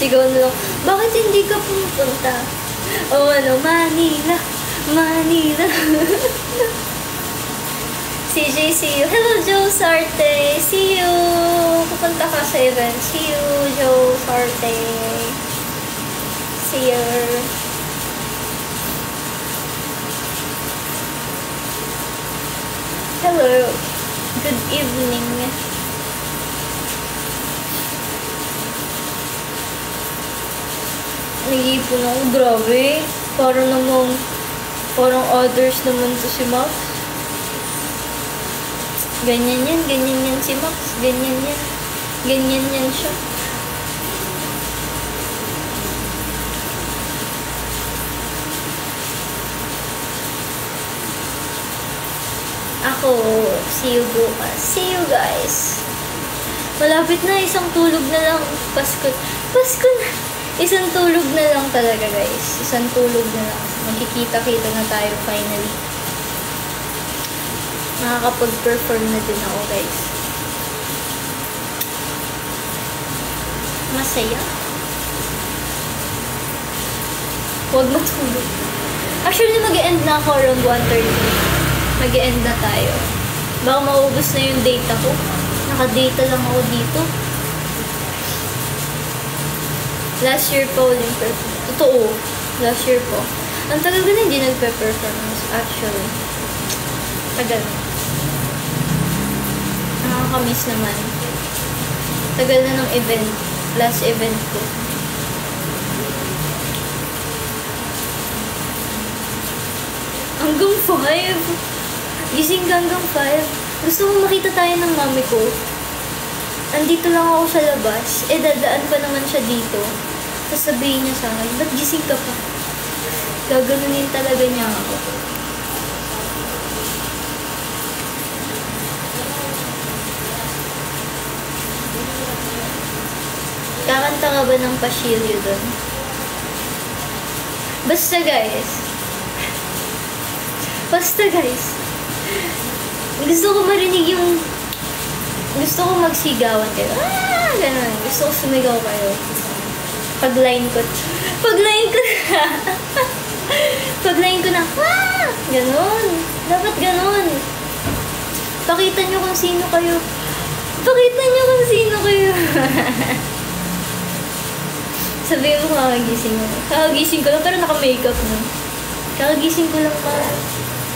Sigaw na lang, bakit hindi ka pumupunta? O Manila, Manila. CJ, see you. Hello, Joe Sarte. See you. Pupunta ka sa event. See you, Joe Sarte. See you. Hello. Good evening. Nag-iipon ako. Grabe. Parang others naman to si Max. Ganyan yan si Max. Ganyan yan siya. Ako, see you bukas. See you guys. Malapit na, isang tulog na lang. Pasko na. Isang tulog na lang talaga guys. Isang tulog na lang. Magkikita-kita na tayo finally. Nakakapag-perform na din ako guys. Masaya. Huwag matulog. Actually, mag-e-end na ako around 1:30. Mag-e-end na tayo. Baka maubos na yung data ko. Naka-data lang ako dito. Last year pa uling perform. Totoo. Last year po. Ang tagal ko na hindi nagpe-performance actually. Tagal. Nakakamiss naman. Tagal na ng event. Last event ko. Hanggang 5. Gising ka hanggang 5. Gusto mo makita tayo ng mami ko. Andito lang ako sa labas. Dadaan pa naman siya dito. Sasabihin niya sa akin, ba't gising ka pa? Gaganunin talaga niya ako. Kakanta ka ba ng Pasilyo doon? Basta guys. Gusto ko marinig yung Gusto ko magsigawan kayo. Ganun. Gusto ko sumigaw kayo. Pag-line ko. Pag-line ko na. Pag-line ko na. Ganun. Dapat ganun. Pakita nyo kung sino kayo. Pakita nyo kung sino kayo. Sabihin mo, kakagising mo. Kakagising ko lang, pero naka-makeup na. Kakagising ko lang pa.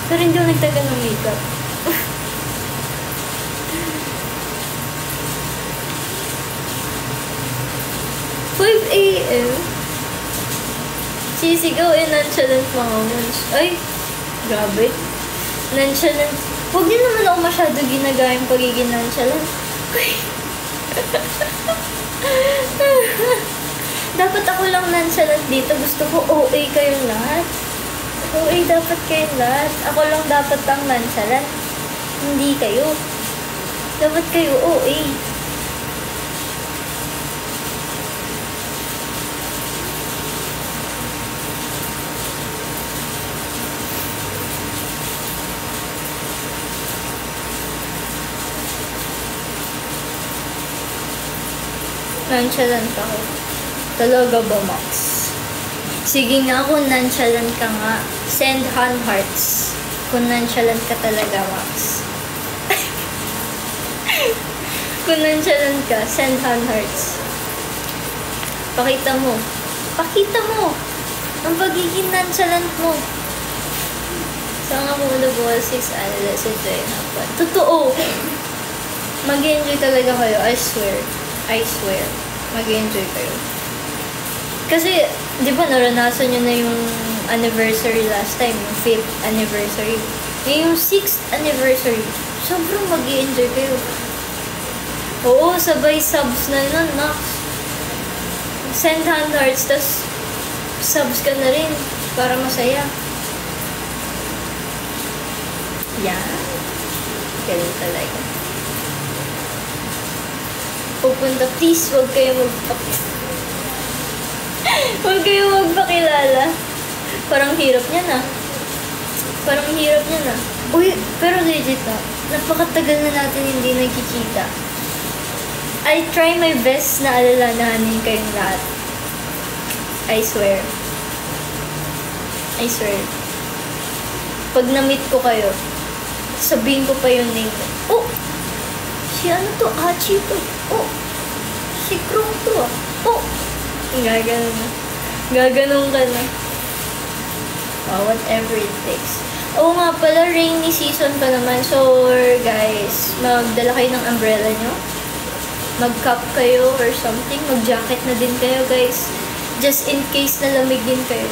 Pero hindi ako nagtagal ng makeup. 5 a.m. Sisigaw nonchalant mga mons. Ay, grabe. Nonchalant. Huwag din naman ako masyado ginagaya yung pagiging nonchalant. Dapat ako lang nonchalant dito. Gusto ko OA kayong lahat. OA dapat kayong lahat. Ako lang dapat ang nonchalant. Hindi kayo. Dapat kayo OA. Nonchalant ako. Talaga ba, Max? Sige nga, kung nonchalant ka nga, send hand hearts. Kung nonchalant ka talaga, Max. Kung nonchalant ka, send hand hearts. Pakita mo. Pakita mo! Ang pagiging nonchalant mo. Saan nga pumunta bukas 6 analysts and join up. Totoo! Mag-enjoy talaga kayo, I swear. I swear, mag-enjoy kayo. Kasi, di ba naranasan nyo na yung anniversary last time, yung 5th anniversary. Yung 6th anniversary, sobrang mag-enjoy kayo. Oo, sabay subs na nun, Max. Send hand hearts, tas subs ka na rin para masaya. Yan. Galing talaga. Pupunta, please, huwag kayo huwag kayo magpakilala. Parang hirap niya na. Parang hirap niya na. Uy, pero legit na. Napakatagal na natin hindi nagkikita. I try my best na alalahanin kayong lahat. I swear. I swear. Pag na-meet ko kayo, sabihin ko pa yung name. Oh! Si ano to? Hachi to. Oh! Si Krong to ah. Oh! Gaganon na. Gaganon ka na. Whatever it takes. Oo nga pala, rainy season pa naman. So, guys, magdala kayo ng umbrella nyo. Mag-cap kayo or something. Mag-jacket na din kayo, guys. Just in case na lamig din kayo.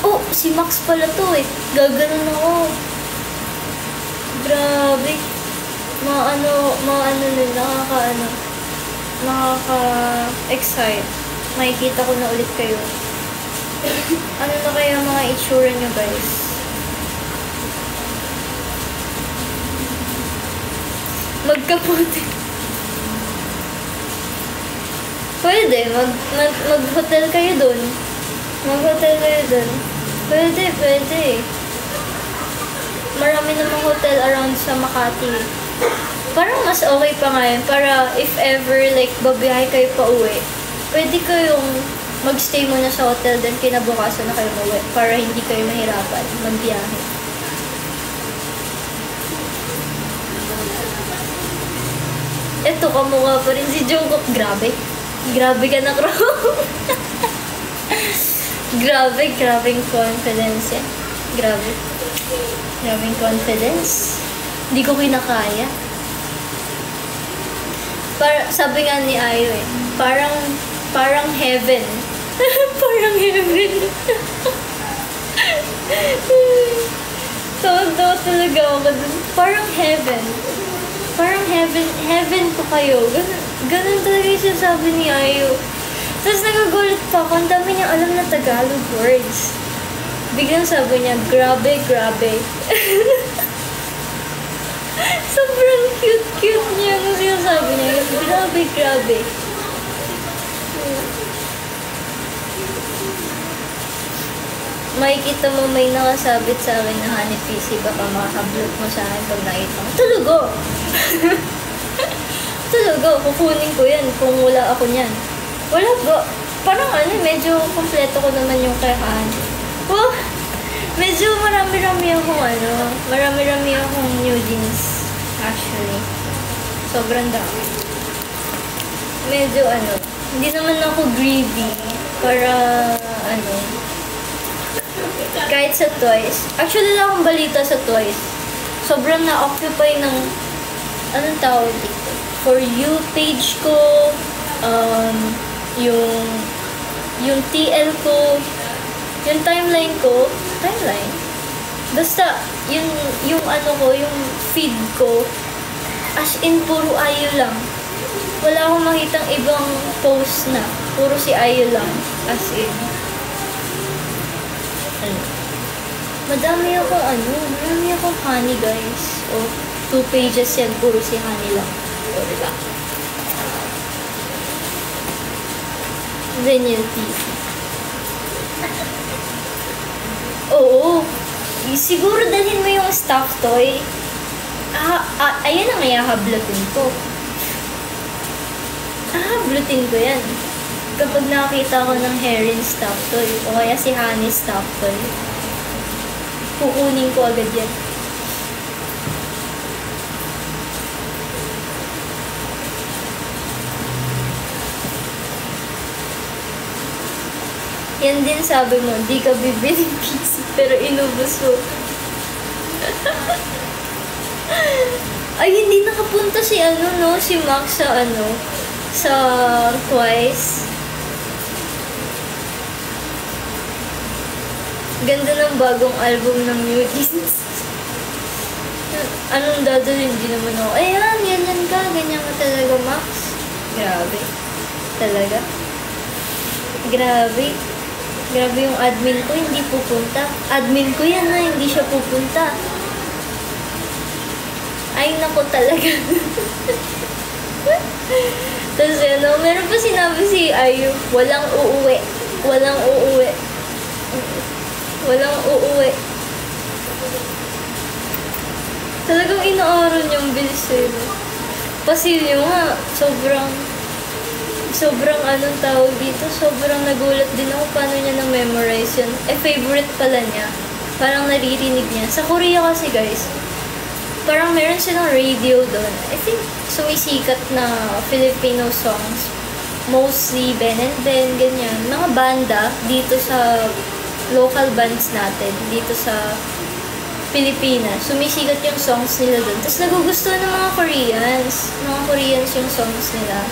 Oh! Si Max pala to eh. Gaganon ako. Grabe. Maano na, nakaka-excite. Makikita ko na ulit kayo. Ano na kaya mga itsura nyo, guys? Magkaputi. Pwede, mag-hotel kayo dun. Mag-hotel kayo dun. Pwede. Marami namang hotel around sa Makati. Parang mas okay pa ngayon. Para if ever, like, babiyahe kayo pa uwi, pwede kayong magstay muna sa hotel, then kinabukasan na kayo uwi para hindi kayo mahirapan magbiyahe. Eto, kamukha pa rin si Jungkook. Grabe. Grabe ka na, Crow. Grabing confidence yan. Grabing confidence. Hindi ko kinakaya. Sabi nga ni Ayo eh, parang heaven. Parang heaven. Tawa talaga ako dun. Parang heaven. Parang heaven ko kayo. Ganun talaga yung sinasabi ni Ayo. Tapos nagagulat pa ako, ang dami niya alam na Tagalog words. Biglang sabi niya, grabe. Sobrang cute niya kung sinasabi niya. Grabe. makikita mo may nakasabit sa akin na honey PC, baka makablot mo sa akin pag nakita mo. Tulugo! Tulugo, kukunin ko yan kung wala ako niyan. Wala ba? Parang medyo kompleto ko naman yung kay honey. Oh, medyo marami-rami akong new jeans, actually. Sobrang dami. Medyo hindi naman ako greedy para kahit sa toys. Actually, wala akong balita sa toys. Sobrang na-occupy ng anong tawag dito? For you page ko, yung TL ko, yung timeline ko, basta, yung feed ko, as in, puro Ayu lang. Wala akong makitang ibang post na. Puro si Ayu lang, as in. Marami akong honey, guys. O, 2 pages yan, puro si honey lang. O, diba? Daniel TV. Oo. Siguro dalhin mo yung stuffed toy. Ayan ang ihahablutin ko. Hablutin ko yan. Kapag nakakita ko ng Heron stuffed toy, o kaya si Honey stuffed toy, kukunin ko agad yan. Yan din sabi mo, di ka bibili pizza, pero inubos mo. Ay, hindi nakapunta si si Max sa Twice. Ganda ng bagong album ng New Jeans. Anong dadalhin? Hindi naman ako. Ayan, ganyan ka. Ganyan ka talaga, Max. Grabe. Talaga. Grabe. Grabe yung admin ko, hindi pupunta. Admin ko yan na, hindi siya pupunta. Ay, nako talaga. Tapos meron pa sinabi si Ayu, walang uuwi. Walang uuwi. Walang uuwi. Talagang inaaral niyang bilis Pasilyo nga, sobrang tawag dito, sobrang nagulat din ako paano niya na-memorize yun. Favorite pala niya. Parang naririnig niya. Sa Korea kasi, guys, parang meron silang radio doon. I think sumisikat na Filipino songs. Mostly Ben and Ben, ganyan. Mga banda dito sa local bands natin, dito sa Pilipinas. Sumisikat yung songs nila doon. Tapos nagugustuhan ng mga Koreans. Mga Koreans yung songs nila.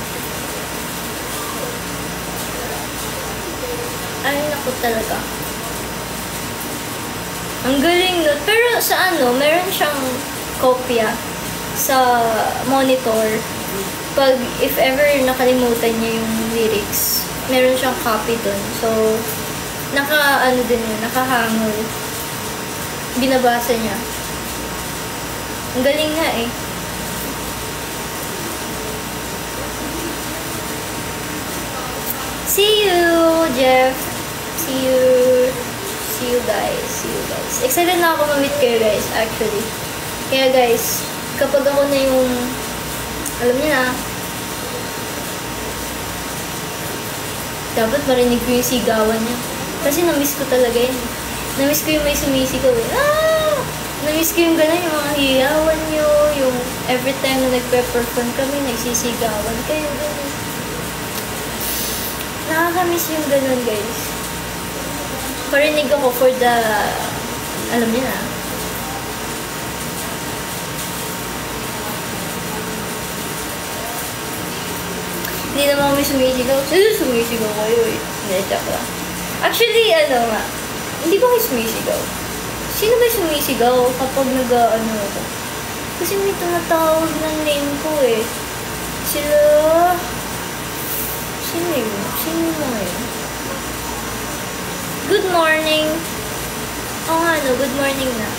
Ay, naku talaga. Ang galing nun. Pero sa meron siyang kopya sa monitor. Pag, if ever nakalimutan niya yung lyrics, meron siyang copy dun. So, nakahangol. Binabasa niya. Ang galing nga eh. See you, Jeff. See you guys. Excited na ako ma-meet kayo, guys, actually. Kaya, guys, kapag ako na yung, alam niyo na, dapat marinig ko yung sigawan niya. Kasi na-miss ko talaga yun. Na-miss ko yung may sumisigaw eh. Na-miss ko yung gano'n, yung mga hiyawan niyo, yung every time na nagpe-perform kami, nagsisigawan kayo, gano'n. Nakakamiss yung gano'n, guys. Parinig ako for the, alam niyo na, hindi naman kami sumisigaw. Sumisigaw kayo eh. Hindi, joke lang. Actually, hindi ba kayo sumisigaw? Sino ba sumisigaw kapag ako? Kasi may tumatawag ng name ko eh. Sila... Sino yun? Sino mo ngayon? Good morning! Oo nga good morning na.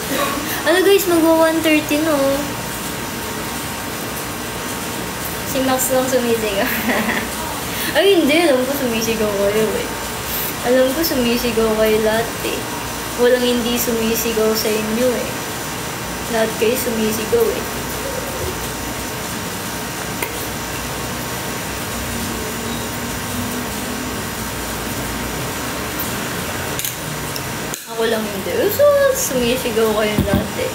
Guys, magwa 1:30 no. Si Max lang sumisigaw. Ay, hindi. Alam ko sumisigaw kayo eh. Alam ko sumisigaw kayo lahat eh. walang hindi sumisigaw sa inyo eh. Lahat kayo sumisigaw eh. Ako lang hindi. So, sumisigaw kayo lahat eh.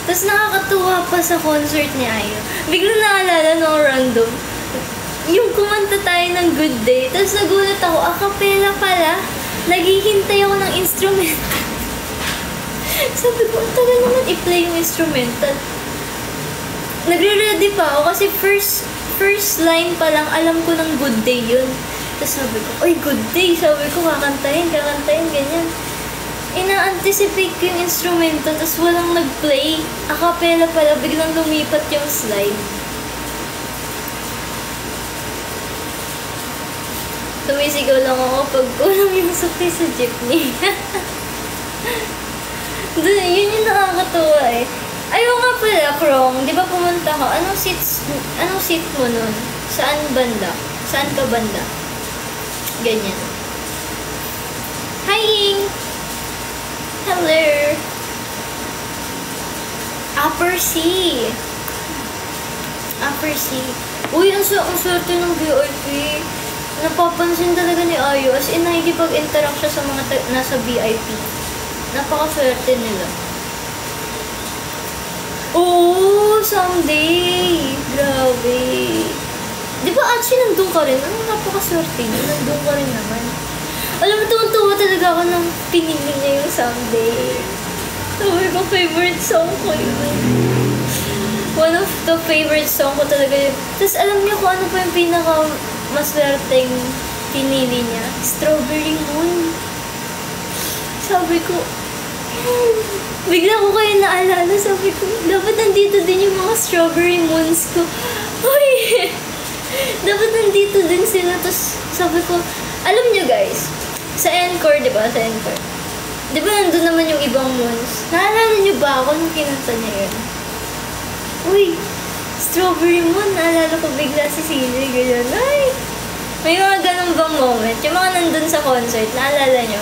Tapos nakakatuwa pa sa concert ni Ayo. Biglang naalala no, random. Yung kumanta tayo ng Good Day. Tapos nagulat ako, a cappella pala. Naghihintay ako ng instrumental. Sabi ko, ang tagal naman i-play yung instrumental. Nagre-ready pa ako kasi first line pa lang alam ko ng Good Day yun. Tapos sabi ko, oy, Good Day. Sabi ko, kakantahin, ganyan. Ina-anticipate ko yung instrumento, tapos walang nag-play. A cappella pala, biglang lumipat yung slide. Tumisigaw lang ako pag kulang yung sakay sa jeepney. Yun yung nakakatuwa eh. Ayaw nga pala, Krong, di ba pumunta ka? Anong seat mo nun? Saan banda? Saan ka banda? Ganyan. Hi, Ying! Hello! Upper C. Uy, ang swerte ng VIP. Napapansin talaga ni Ayo. As in, nakikipag-interact siya sa mga nasa VIP. Napakaswerte nila. Oo, someday! Grabe. Di ba, Achi, nandun ka rin? Ano, napakaswerte niya. Nandun ka rin naman. Alam mo, tuwa talaga ako nang pinili niya yung Someday. Sabi ko, favorite song ko yun. One of the favorite song ko talaga yun. Tapos alam niyo kung ano pa yung pinaka-maswerteng pinili niya? Strawberry Moon. Sabi ko, bigla ko kayo naalala. Sabi ko, dapat nandito din yung mga Strawberry Moons ko. Uy! Dapat nandito din sila. Tapos sabi ko, alam niyo guys, sa Encore, di ba? Sa Encore. Di ba nandun naman yung ibang moons? Naalala niyo ba ako nung kinanta niya yun? Uy, Strawberry Moon. Naalala ko bigla si CJ. Ganyan. Ay! May mga ganun bang moment? Yung mga nandun sa concert, naalala niyo?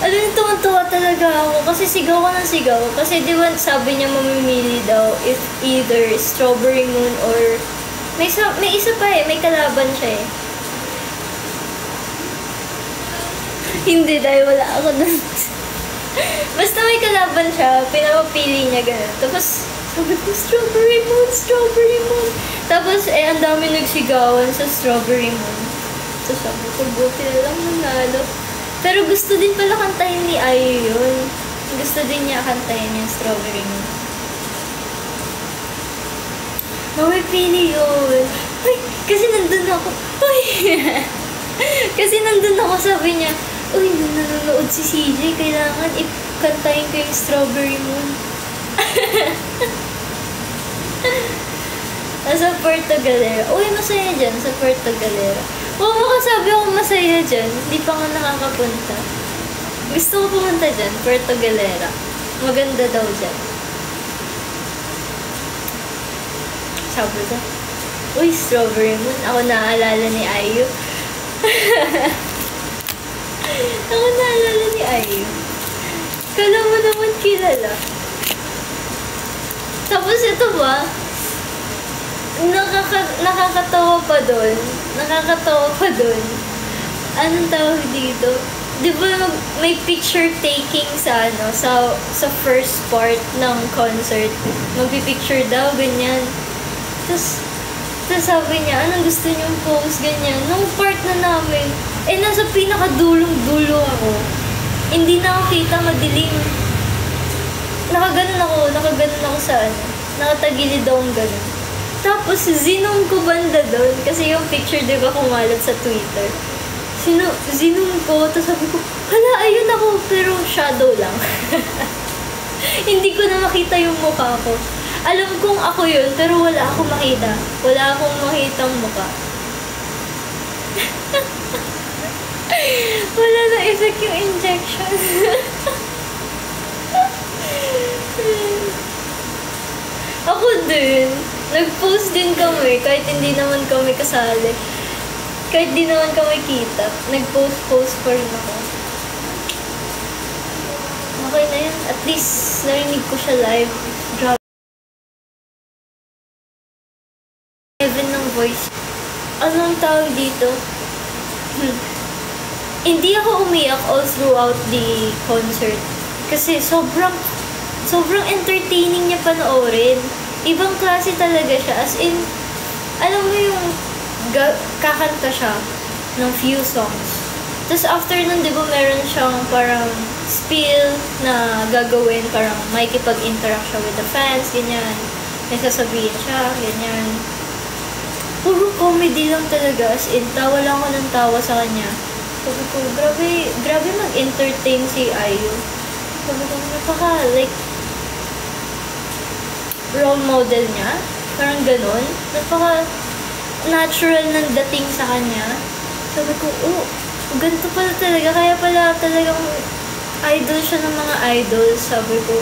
Alam niyo, tuwa talaga ako. Kasi sigaw ko ng sigaw. Kasi di ba sabi niya mamimili daw if either Strawberry Moon or... May isa pa eh. May kalaban siya eh. Hindi, dahil wala ako dun. Basta may kalaban siya, pinapapili niya gano'n. Tapos, sabi ko, Strawberry Moon. Tapos, ang dami nagsigawan sa Strawberry Moon. So, sabi ko, buti na lang nanalo. Pero gusto din pala kantahin ni Ayo yun. Gusto din niya kantahin yung Strawberry Moon. Mapipili yun. Uy, kasi nandun ako. Uy! Kasi nandun ako, sabi niya, uy, nanonood si CJ, kailangan ikantahin ko yung Strawberry Moon. Nasa Puerto Galera. Uy, masaya dyan sa Puerto Galera. Oo, makasabi ako masaya dyan. Hindi pa nga nakakapunta. Gusto ko pumunta dyan, Puerto Galera. Maganda daw dyan. Sabi ko, uy, Strawberry Moon. Ako naaalala ni Ayo. Ako naalala ni Ayo. Kala mo naman kilala. Tapos ito ba, nakakatawa pa doon. Anong tawag dito? Di ba may picture taking sa sa first part ng concert? Magpipicture daw, ganyan. Tapos sabi niya, anong gusto niyong pose, ganyan. Nung part na namin, nasa pinakadulong-dulo ako. Hindi na ako kita, madilim. Nakaganon ako sa nakatagilid akong ganon. Tapos, zinong ko banda doon. Kasi yung picture, di ba, kumalat sa Twitter. Zinong ko, tapos sabi ko, hala, ayun ako, pero shadow lang. Hindi ko na makita yung mukha ko. Alam kong ako yun, pero wala akong makita. Wala akong makitang mukha. Wala na effect yung injection. Ako din. Nag-post din kami, kahit hindi naman kami kasali. Kahit di naman kami kita. Nag-post pa rin ako. okay na yun. At least, narinig ko siya live. Grabe. Heaven ng voice. Anong tawag dito? Hindi ako umiyak all throughout the concert. Kasi sobrang entertaining niya panoorin. Ibang klase talaga siya. As in, alam mo yung kakanta siya ng few songs. Tapos after nun, di ba meron siyang parang spiel na gagawin, parang makikipag-interact siya with the fans, ganyan. May sasabihin siya, ganyan. Puro comedy lang talaga, as in, tawa lang ako ng tawa sa kanya. Sabi ko, grabe mag-entertain si IU. Sabi ko, like, role model niya. Parang ganun. Natural ng dating sa kanya. Sabi ko, ganito pala talaga. Kaya pala talagang idol siya ng mga idols. Sabi ko,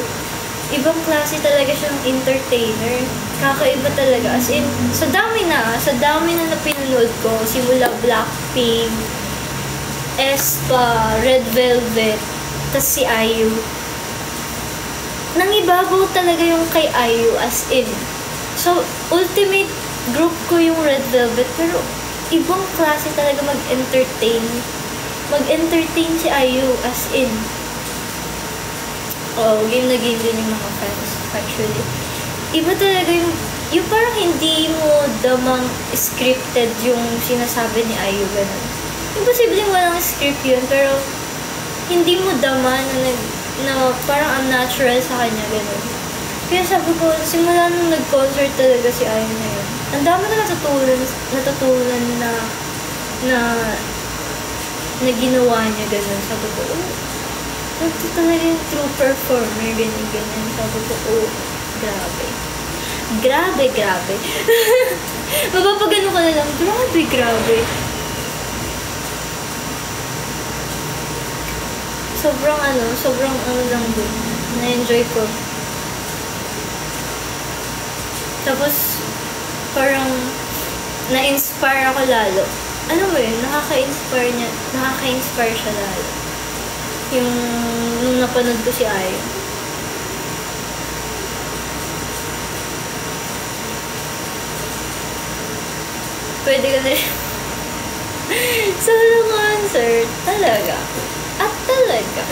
ibang klase talaga siyang entertainer. Kakaiba talaga. As in, sa dami na napinonood ko. Simula Blackpink, aespa, Red Velvet, tas si IU. Nangibabaw talaga yung kay IU, as in. So, ultimate group ko yung Red Velvet, pero ibang klase talaga mag-entertain. Mag-entertain si IU, as in. Game na game din yung mga fans, actually. Iba talaga yung parang hindi mo damang scripted yung sinasabi ni IU, ganun. Imposibleng walang script yun, pero hindi mo dama na parang unnatural sa kanya, gano'n. Kaya sabi ko, simula nung nag-concert talaga si IU na yun, ang dami na natutunan na ginawa niya, gano'n. Sabi ko, ito talaga yung true performer, ganyan. Sabi ko, grabe. Grabe. Mapapagano ka na lang, grabe. Sobrang lang dun. Na-enjoy ko. Tapos, parang, na-inspire ako lalo. Ano mo yun? Nakaka-inspire siya lalo. Nung napanood ko si IU. Pwede ka na solo concert. Talaga. At talaga.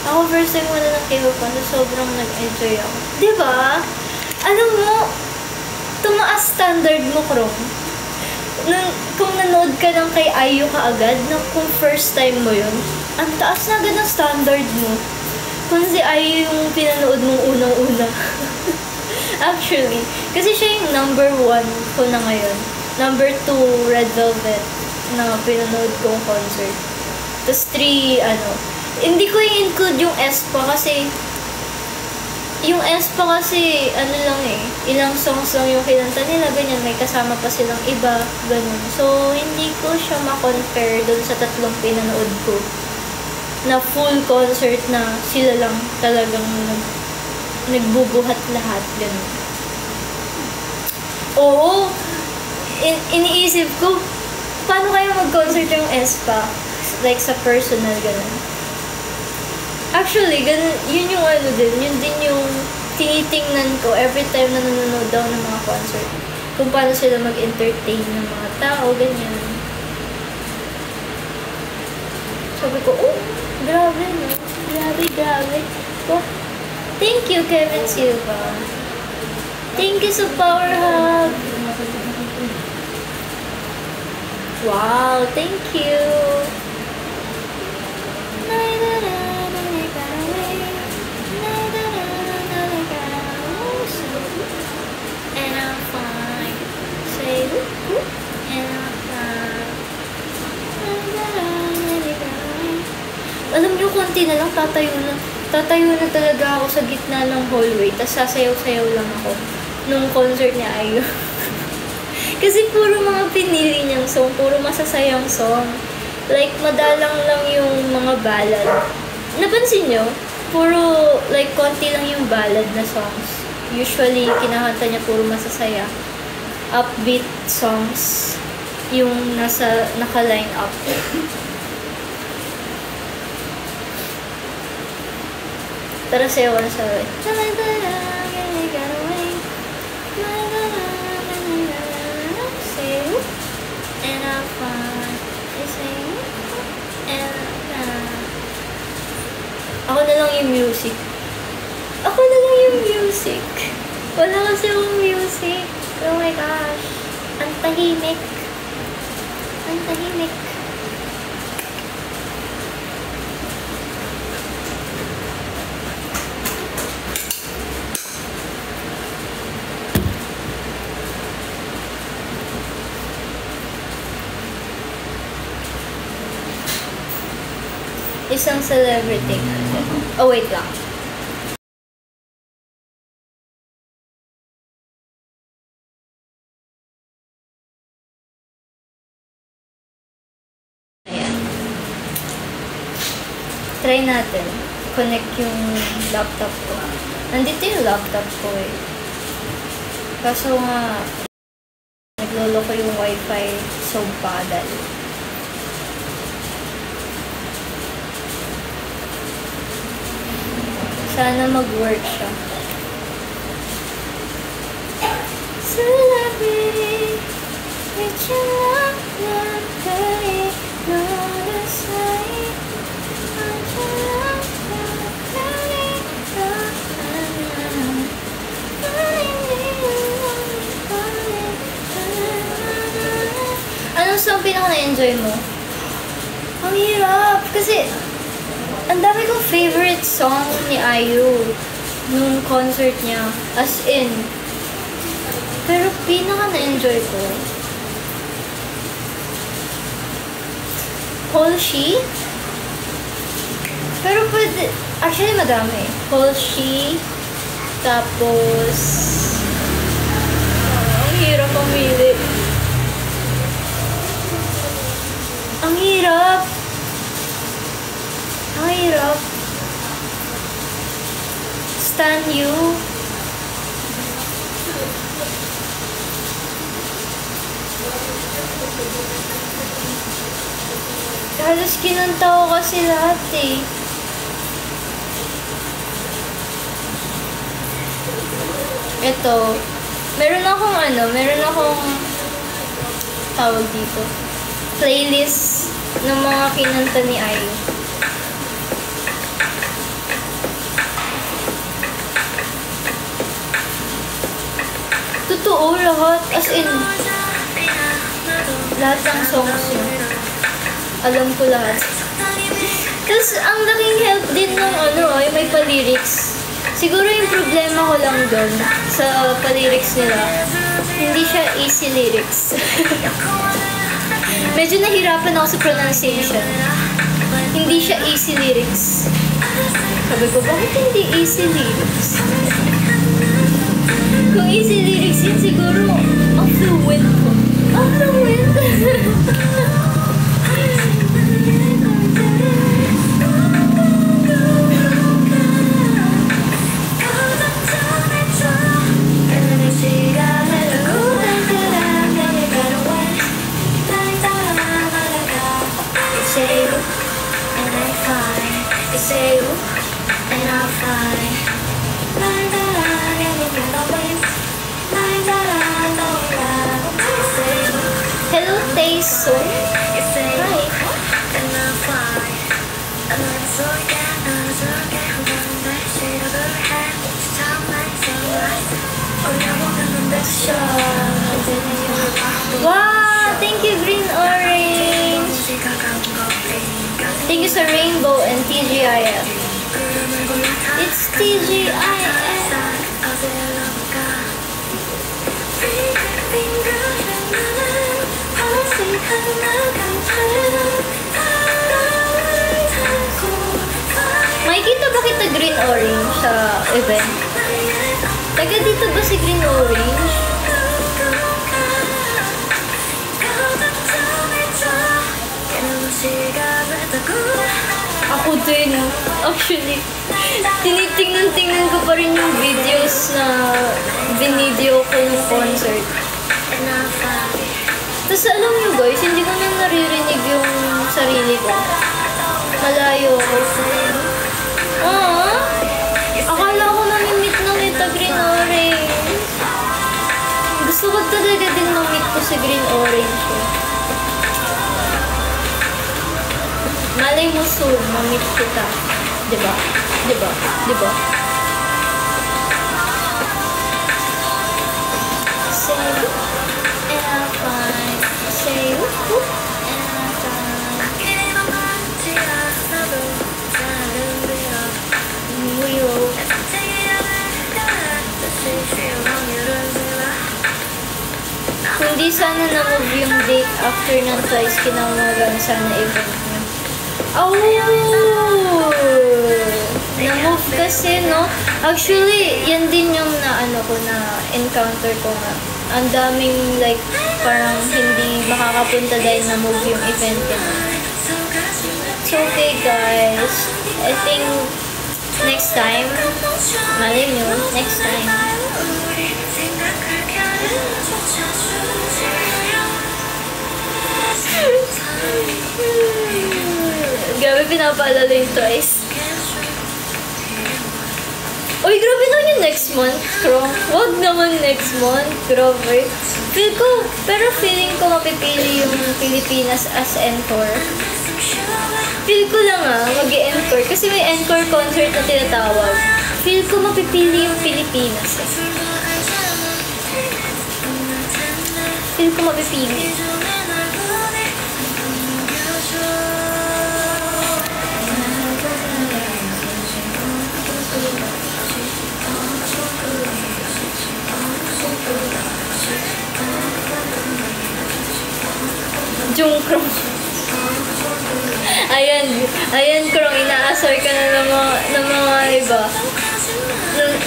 Ako first time wala ng K-pop so sobrang nag-enjoy ako. Diba? Alam mo, tumaas standard mo, Krong. Kung nanood ka ng kay IU kaagad, kung first time mo yun, ang taas na agad ng standard mo. Kung si IU yung pinanood mong unang-una. Actually. Kasi siya yung number 1 ko na ngayon. Number 2, Red Velvet, na pinanood kong concert. Tapos 3, hindi ko i-include yung aespa kasi ilang songs lang yung kinanta nila, ganyan, may kasama pa silang iba, ganun. So, hindi ko siya ma-compare dun sa 3 pinanood ko na full concert na sila lang talagang nagbubuhat lahat, ganun. Oo, iniisip ko, paano kaya mag-concert yung aespa? Like, sa personal, ganun. Actually, yun yung yun din yung tinitingnan ko every time na nanonood daw ng mga concert. Kung paano sila mag-entertain ng mga tao, ganyan. Sabi ko, grabe, no? Grabe. Oh, thank you, Kevin Silva. Thank you sa Power Hub. Wow, thank you. Alam niyo, konti na lang, tatayo na talaga ako sa gitna ng hallway, tas sasayaw-sayaw lang ako nung concert ni IU. Kasi puro mga pinili niyang song, puro masasayang song. Like, madalang lang yung mga ballad. Napansin niyo, puro, like, konti lang yung ballad na songs. Usually, kinakanta niya puro masasaya. Upbeat songs yung naka-line up. Tara, sayo ko na sa way. And I'm fine. Ako na lang yung music. Ako na lang yung music. Wala kasi yung music. Oh my gosh. Ang tahimik. Ang tahimik. Isang celebrity nga. Oh, wait lang. Ayan. Try natin. Connect yung laptop ko. Nandito yung laptop ko eh. Kaso nga, naglolo ko yung wifi so badal. Sana mag-work siya. Celebrity, reaching out na kay Lord side. Anong song pinaka-na-enjoy mo? Ang hirap! Kasi ang dami kong favorite song ni IU nung concert niya. As in. Pero pinaka na-enjoy ko. Whole She. Pero pwede, actually madami. Whole She. Tapos, ang hirap pamili. Ang hirap. Ang hirap. Stan You. Halos kinanta ko kasi lahat eh. Ito. Meron akong tawag dito. Playlist ng mga kinanta ni IU. Totoo lahat. As in, lahat ng songs niya. Alam ko lahat. Tapos, ang laking help din ng yung may pa-lyrics. Siguro yung problema ko lang doon sa pa-lyrics nila, hindi siya easy lyrics. Medyo nahirapan ako sa pronunciation. Hindi siya easy lyrics. Sabi ko, bakit hindi easy lyrics? Kung easy lyrics yun, siguro, ang fluent ko. Ang fluent! Hello, Tayso. Hi. Wow! Thank you, Green Orange. Thank you sa Rainbow and TGIF. It's TGIF. Makikita ba kita Green Orange sa event? Taga dito ba si Green Orange? Ako Hindi, no. Actually, tinitingnan ko pa rin yung videos na binideo ko ng concert. Tapos alam nyo guys, hindi ko na naririnig yung sarili ko. Malayo ko. Akala ko namimit ng ita Green Orange. Gusto ko talaga din mamit ko si Green Orange. Malay mo soon, mamit kita. Diba? Diba? Diba? Say, and I'll find. Say, whoop, whoop, and I'll find. Kundi sana na-move yung date after ng Twice kinamagan sana event niya. Oh! Na-move kasi, no? Actually, yan din yung na-encounter ko nga. Ang daming, like, parang hindi makakapunta dahil na-move yung event niya. It's okay, guys. I think, next time, malay nyo, next time. Grabe, pinapaalala yung Twice. Uy, grabe naman yung next month, Krong. Wag naman next month, grabe. Pero feeling ko mapipili yung Pilipinas as encore. Feel ko lang mag-encore. Kasi may encore concert na tinatawag. Feel ko mapipili yung Pilipinas. Feel ko mapipili. Jungkrong. Ayan, Krong, inaasar ka na ng mga iba.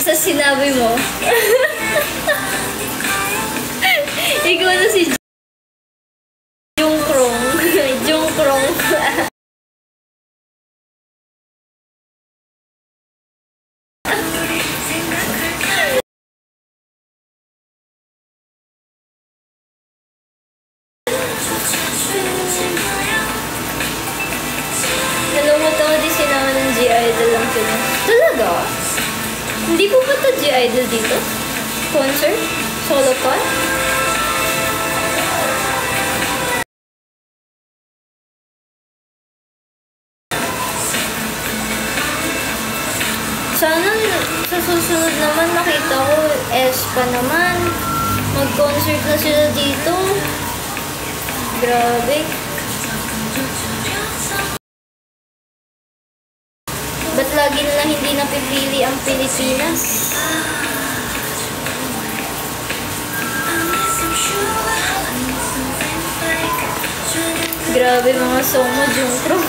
Sa sinabi mo. Ikaw na si Jungkrong. Jungkrong. G-Idol lang sila. Talaga? Hindi po ba ito G-Idol dito? Concert? Solo con? Sana sa susunod naman makita ko Espa naman. Mag-concert na sila dito. Grabe. Ba't lagi na hindi napipili ang Pilipinas? Grabe mga song mo, Jungkook.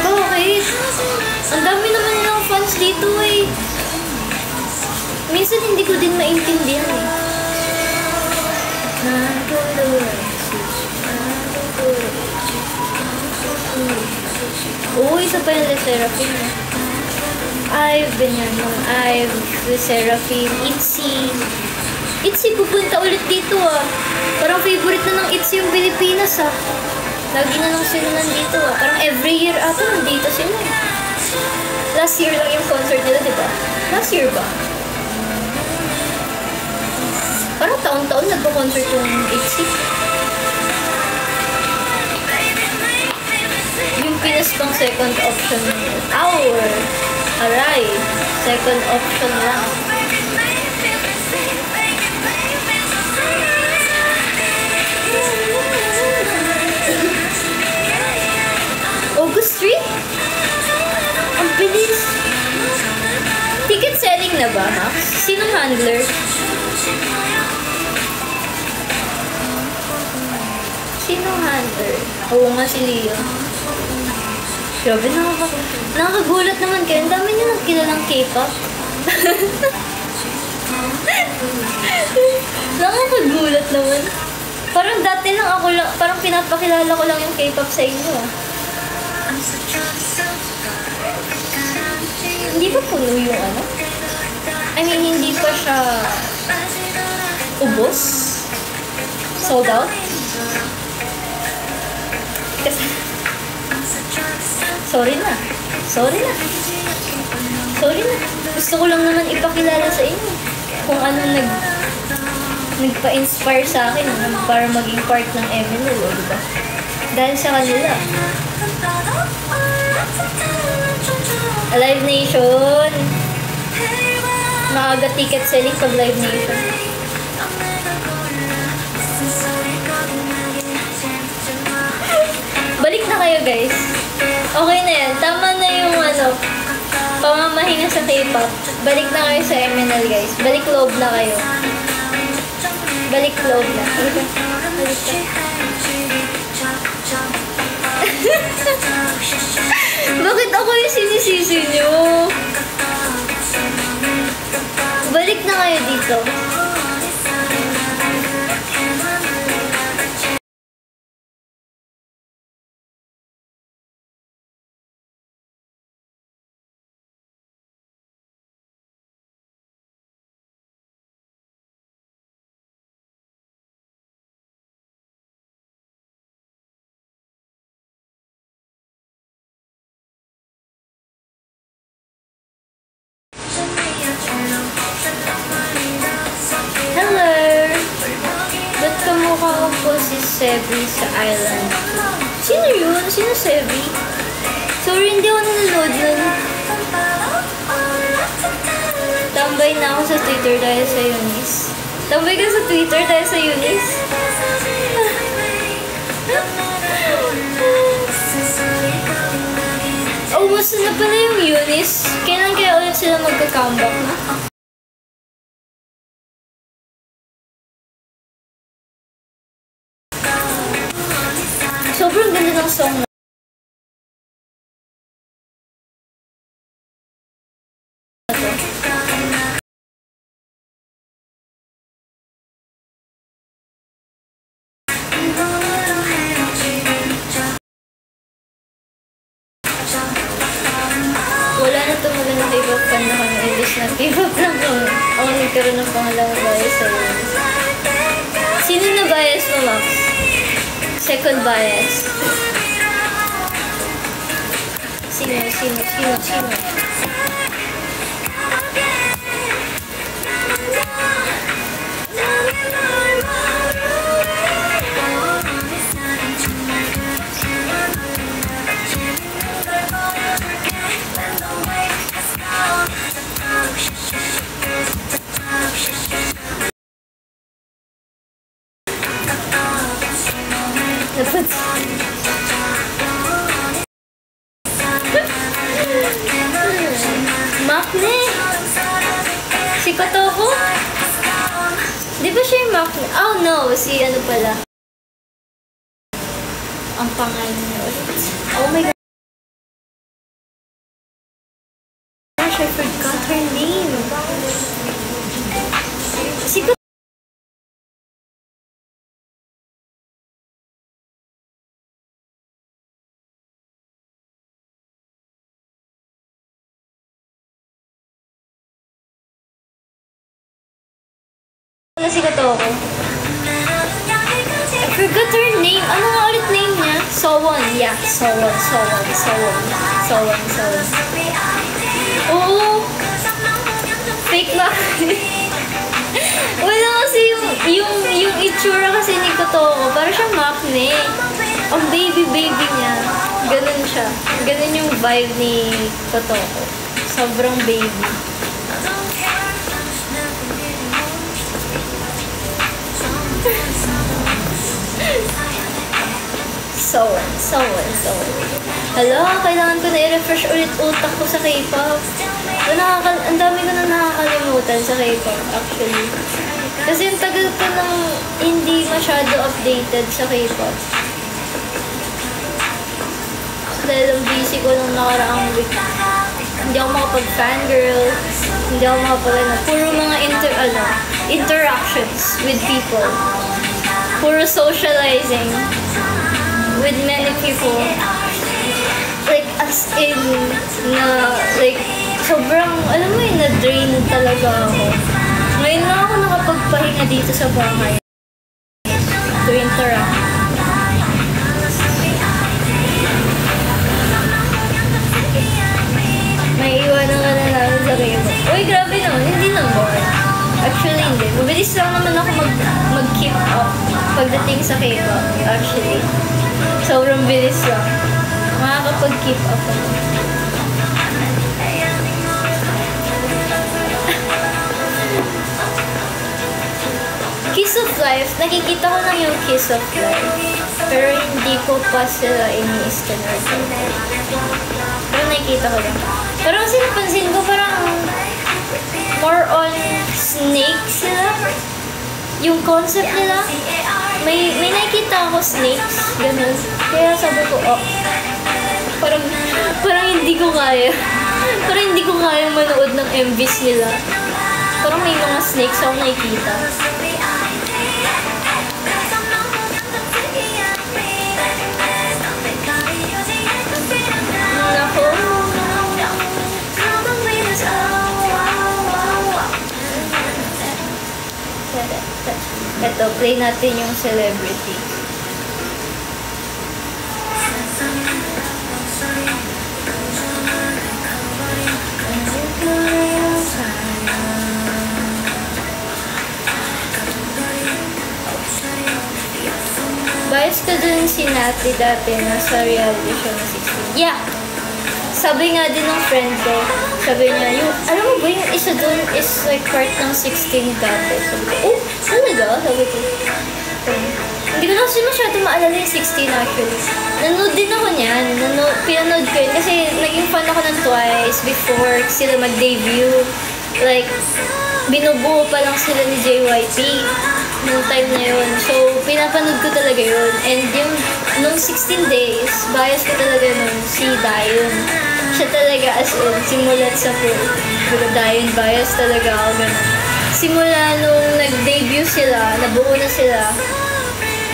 Bakit? Ang dami naman nilang fans dito eh. Minsan hindi ko din maintindihan eh. Oo, isa pa yung Le Sserafim. I've been yan nung Le Sserafim, ITZY. ITZY, pupunta ulit dito Parang favorite na ng ITZY yung Pilipinas Lagi na lang sila nandito Parang every year ata nandito sila. Last year lang yung concert nila, diba? Last year ba? Parang taon-taon nagpa-concert yung ITZY. Yung Pinas pang second option. Aray. Second option lang. August 3? Ang bilis. Ticket selling na ba, ha? Sinong handler? Sinong handler? Oo nga, si Leo. Grabe, nakakagulat naman kayo. Ang dami niyo nagkilalang K-pop. Nakakagulat naman. Parang dati lang parang pinapakilala ko lang yung K-pop sa inyo. Hindi ba puno yung ano? I mean, hindi pa siya ubos? Sold out? Kasi, sorry na. Sorry na. Sorry na. Gusto ko lang naman ipakilala sa inyo kung ano nagpa-inspire sa akin para maging part ng MNL, o diba? Dahil sa kanila. Live Nation! Maaga ticket selling pag Live Nation. Balik na kayo, guys. Okay na yan. Tama na yung pamamahinga sa K-pop. Balik na kayo sa MNL, guys. Balik loob na kayo. Balik loob na. Balik na. Bakit ako yung sinisisi nyo? Balik na kayo dito. Hello! Ba't kamukha ko po si Sebi sa island? Sino yun? Sino Sebi? Sorry, hindi ako nanonood nun. Tambay na ako sa Twitter dahil sa Eunice. Tambay ka sa Twitter dahil sa Eunice? Oh, basta na pala yung Eunice. Kailan kaya ulit sila magka-comeback na? Sobrang ganda ng song na. Wala na tumula na K-pop fan na kami. Imbis na K-pop lang kami. Ako nagkaroon ng pangalawang bias sa yun. Sino na bias mo, Max? Second bias. Sino? Makne! Si Kotoko? Di ba siya yung Makne? Oh no! Si ano pala? Ang pangalan niya ulit. Oh my god! Gosh, I forgot her name! Si Kotoko! Si Kotoko. I forgot her name. Ano nga ulit name niya? Sowon. Yeah, Sowon. Oo. Fake ba? Wala kasi yung itsura kasi ni Kotoko. Parang siyang Makne. Ang baby niya. Ganun siya. Ganun yung vibe ni Kotoko. Sobrang baby. Sowon. Hala, kailangan ko na i-refresh ulit utak ko sa K-pop. Ang dami ko na nakakalimutan sa K-pop, actually. Kasi ang tagal ko nang hindi masyado updated sa K-pop. Dahil ang busy ko nung nakaraang week. Hindi ako makapag-fangirl. Hindi ako puro mga interactions with people. Puro socializing with many people. Like, as in, na, like, sobrang, alam mo yun, na-drain talaga ako. Ngayon na ako nakapagpahinga dito sa bahay. To interact. May iwanan ka na namin sa K-pop. Uy, grabe naman, hindi na bored. Actually, hindi. Mabilis lang naman ako mag-keep up pagdating sa K-pop. Actually. Sobrang bilis lang. Makakapag-keep up ako. Kiss of Life, nakikita ko lang yung Kiss of Life. Pero hindi ko pa sila ini-scanner. Pero nakikita ko lang. Pero kasi napansin ko parang more on snake sila. Yung concept nila, may nakikita ako snakes, ganun. Kaya sabi ko, oh, parang hindi ko kaya. Parang hindi ko kaya manood ng MVs nila. Parang may mga snakes ako nakikita. Nako. Ito, play natin yung Celebrity. Bias ko dun si Nati dati na sa reality show na 16. Yeah! Sabi nga din ng friend ko, sabi niya, yung, alam mo ba yung isa dun is like part ng 16 dati. Sabi ko, oh, talaga? Sabi ko, hindi ko na kasi masyado maalala yung 16 actually. Nanood din ako niyan. Pinanood ko yun kasi naging fan ako ng Twice before sila mag-debut. Like, binubuo pa lang sila ni JYP nung time na yun. So, pinapanood ko talaga yun. And yung, nung 16 days, bias ko talaga nung si Dayon. Siya talaga as in, simulat sa pool. Pero Dayon, bias talaga ako ganun. Simula nung nag-debut sila, nabuo na sila,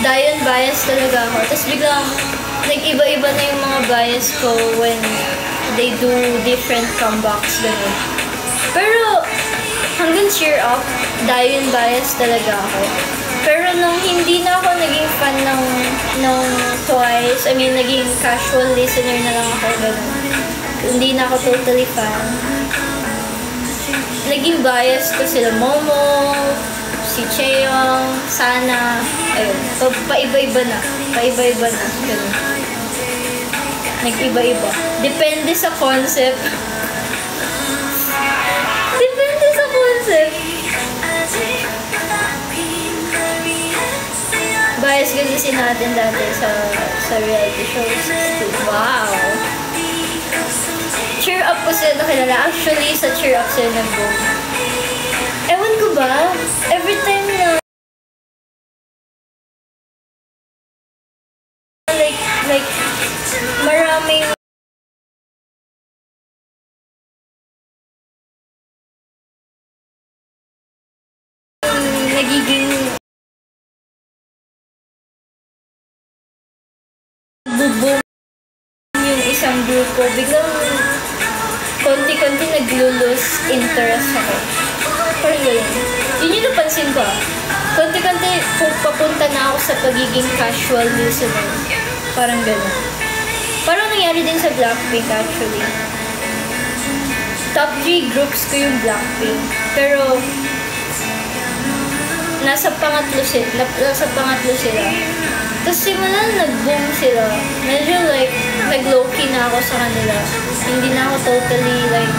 Dayon, bias talaga ako. Tapos biglang, nag-iba-iba na yung mga bias ko when they do different comebacks, ganun. Pero, hanggang cheer up, Dayon bias talaga ako. Pero nung hindi na ako naging fan ng Twice, I mean, naging casual listener na lang ako, ganun. Hindi na ako totally fan. Naging bias ko sila Momo, si Chaeyoung, Sana, ayun. Paiba-iba na. Paiba-iba na, ganun. Nag-iba-iba. Depende sa concept. Depende sa concept. Bias kasi natin dati sa reality shows. Wow! Cheer up ko sila nakilala. Actually, sa cheer up sila nag-boom. Ewan ko ba? Every time na like maraming nagiging buboom yung isang grupo, biglang konti-konti nag-lose interest ako. Parang gano'n. Yun yung napansin ko. Konti-konti papunta na ako sa pagiging casual listener. Parang gano'n. Parang nangyari din sa Blackpink actually. Top 3 groups ko yung Blackpink. Pero nasa pangatlo sila. Tapos simulan nag-boom sila. Medyo like, nag-low-key na ako sa kanila. Hindi na ako totally like,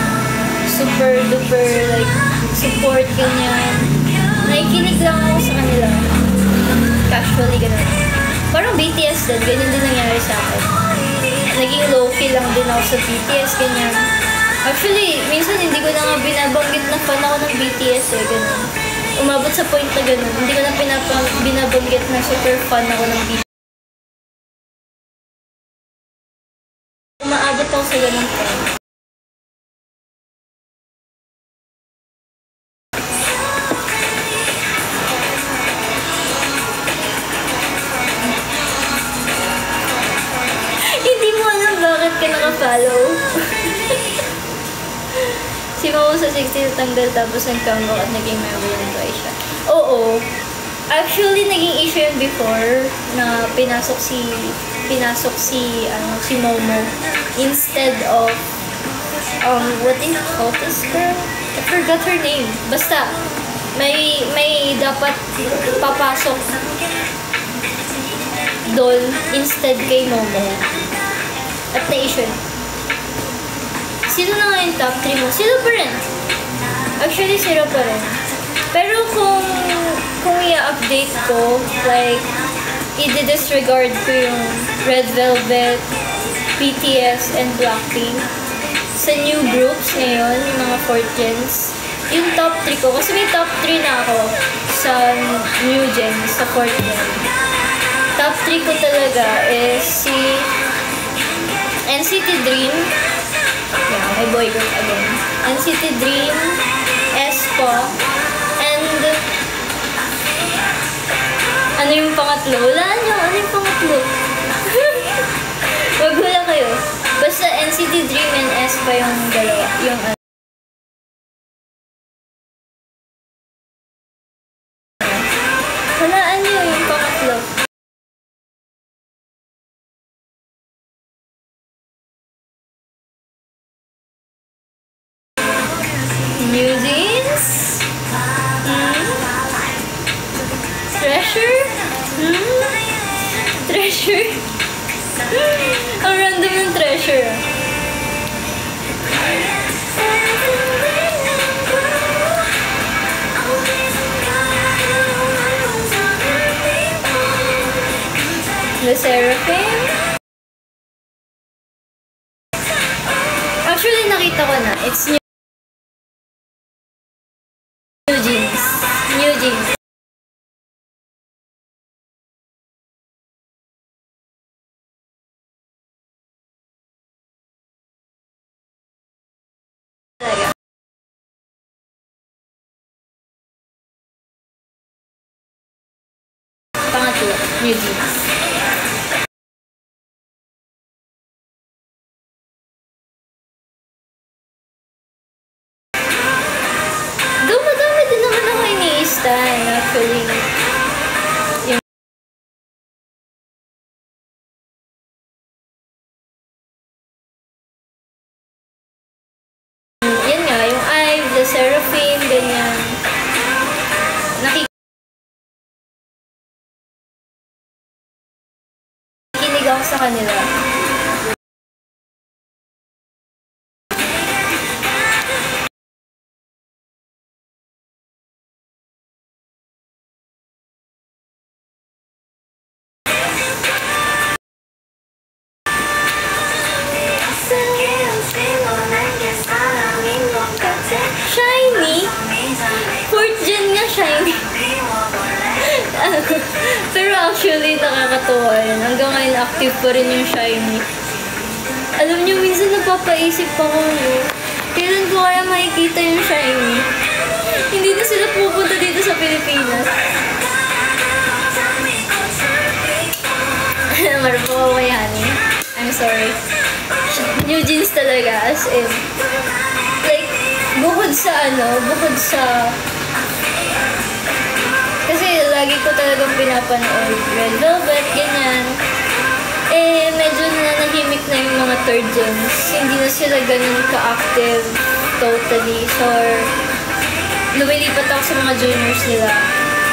super duper like, support ganyan. Nakikinig lang ako sa kanila. Casually ganun. Parang BTS din, ganyan din nangyari sa akin. Naging low-key lang din ako sa BTS, ganyan. Actually, minsan hindi ko na nga binabanggit na fan ako ng BTS eh, ganun. Umabot sa point na gano'n. Hindi ko na binabanggit na super fan ako ng BTS. Umaabot ako sa gano'ng point. Hindi mo alam bakit ka naka follow. Si Momo sa 16 natanggal tapos nag-comeback at naging member ng Twice siya. Oo. Actually, naging issue yun before na pinasok si Momo instead of what do you call this girl? I forgot her name. Basta, may dapat papasok doon instead kay Momo. At na-issue. Sino na nga yung top 3 mo? Sino pa rin? Actually, sino pa rin. Pero kung i-update ko, like, i-disregard ko yung Red Velvet, BTS, and Blackpink sa new groups ngayon, yung mga 4th gens, yung top 3 ko, kasi may top 3 na ako sa new gen, sa 4th gen. Top 3 ko talaga is si NCT Dream, yeah, my boy group again, NCT Dream, aespa, and ano yung pangatlo? Wala nyo, ano yung pangatlo? Maghula kayo. Basta NCT Dream and aespa yung dalawa, yung walaan nyo yung pangatlo. New Jeans? Treasure? Treasure? Ang random ng Treasure. The Seraphim? Actually, nakita ko na. It's New Jeans. New Jeans. Pangatlo, New Jeans. Dumadami din naman ako ini-stan, actually. Yan nga, yung IVE, The Seraphim, ganyan. Nakikinig ako sa kanila. Shiny? 4th gen nga Shiny. Pero actually, nakakatuwa yun. Hanggang ngayon, active pa rin yung Shiny. Alam niyo, minsan napapaisip ako, kailan ko kaya makikita yung Shiny? Hindi na sila pupunta dito sa Pilipinas. Marpo ako kay Honey. I'm sorry. New Jeans talaga, as in. Like, bukod sa kasi lagi ko talagang pinapanood Red Velvet, ganyan. Eh, medyo nanahimik na yung mga 3rd gens. Hindi na sila ganun ka-active totally. So, lumilipat ako sa mga juniors nila,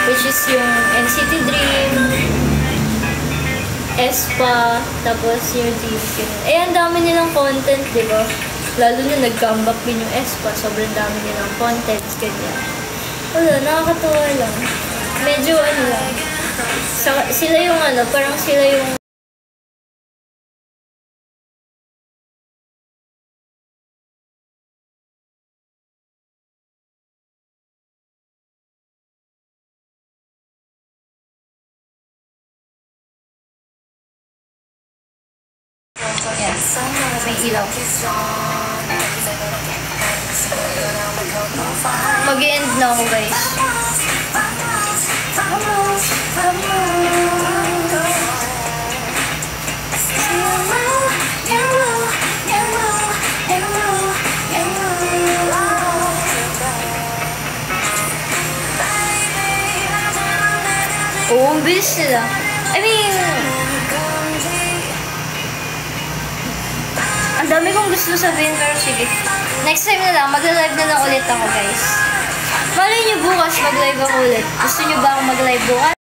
which is yung NCT Dream, aespa, tapos yung Jeans. Eh, ang dami nilang content, di ba? Lalo na nag-comeback din yung aespa. Sobrang dami nilang contents, ganyan. Wala, nakakatawa lang. Medyo ano lang. Sila yung parang sila yung yes. May ilaw. Mag-i-end na ako, guys. bilis nila. I mean, ang dami kong gusto sabihin, pero sige. Next time na lang, mag-live na lang ulit ako, guys. Malay nyo bukas mag-live ako ulit. Gusto nyo ba ako mag-live bukas?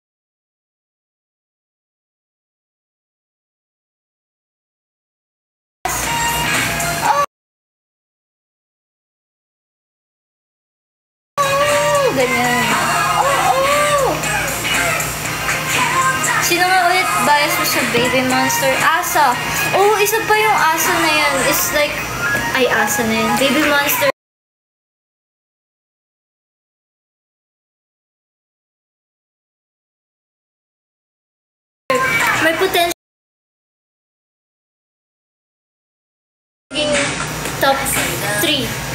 Ganyan. Sino nga ulit bias mo sa Baby Monster? Asa. Oh, isa pa yung asa na yan. It's like, ay, asa na yan. Baby Monster. May potential. Top 3.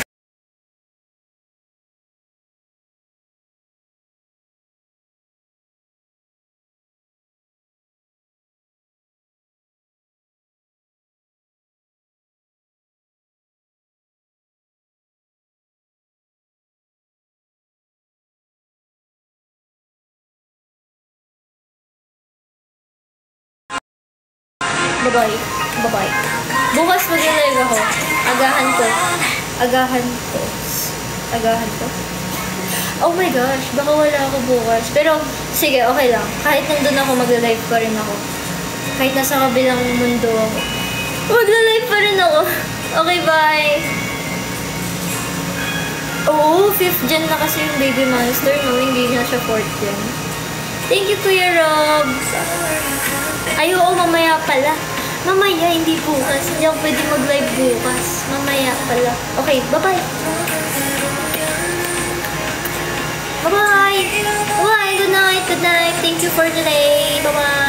Bye-bye. Bye-bye. Bukas mag-live ako. Agahan ko. Oh my gosh, baka wala ako bukas. Pero, sige, okay lang. Kahit nandun ako, mag-live pa rin ako. Kahit nasa kabilang mundo ako. Mag-live pa rin ako. Okay, bye. Oo, 5th gen na kasi yung Baby Monster, no? Hindi na siya 4th gen. Thank you, Kuya Rob. Ay, oo, mamaya pala. Mamaya, hindi bukas. Hindi ako pwede mag-live bukas. Mamaya pala. Okay, bye-bye. Bye-bye. Bye, good night. Good night. Thank you for today. Bye-bye.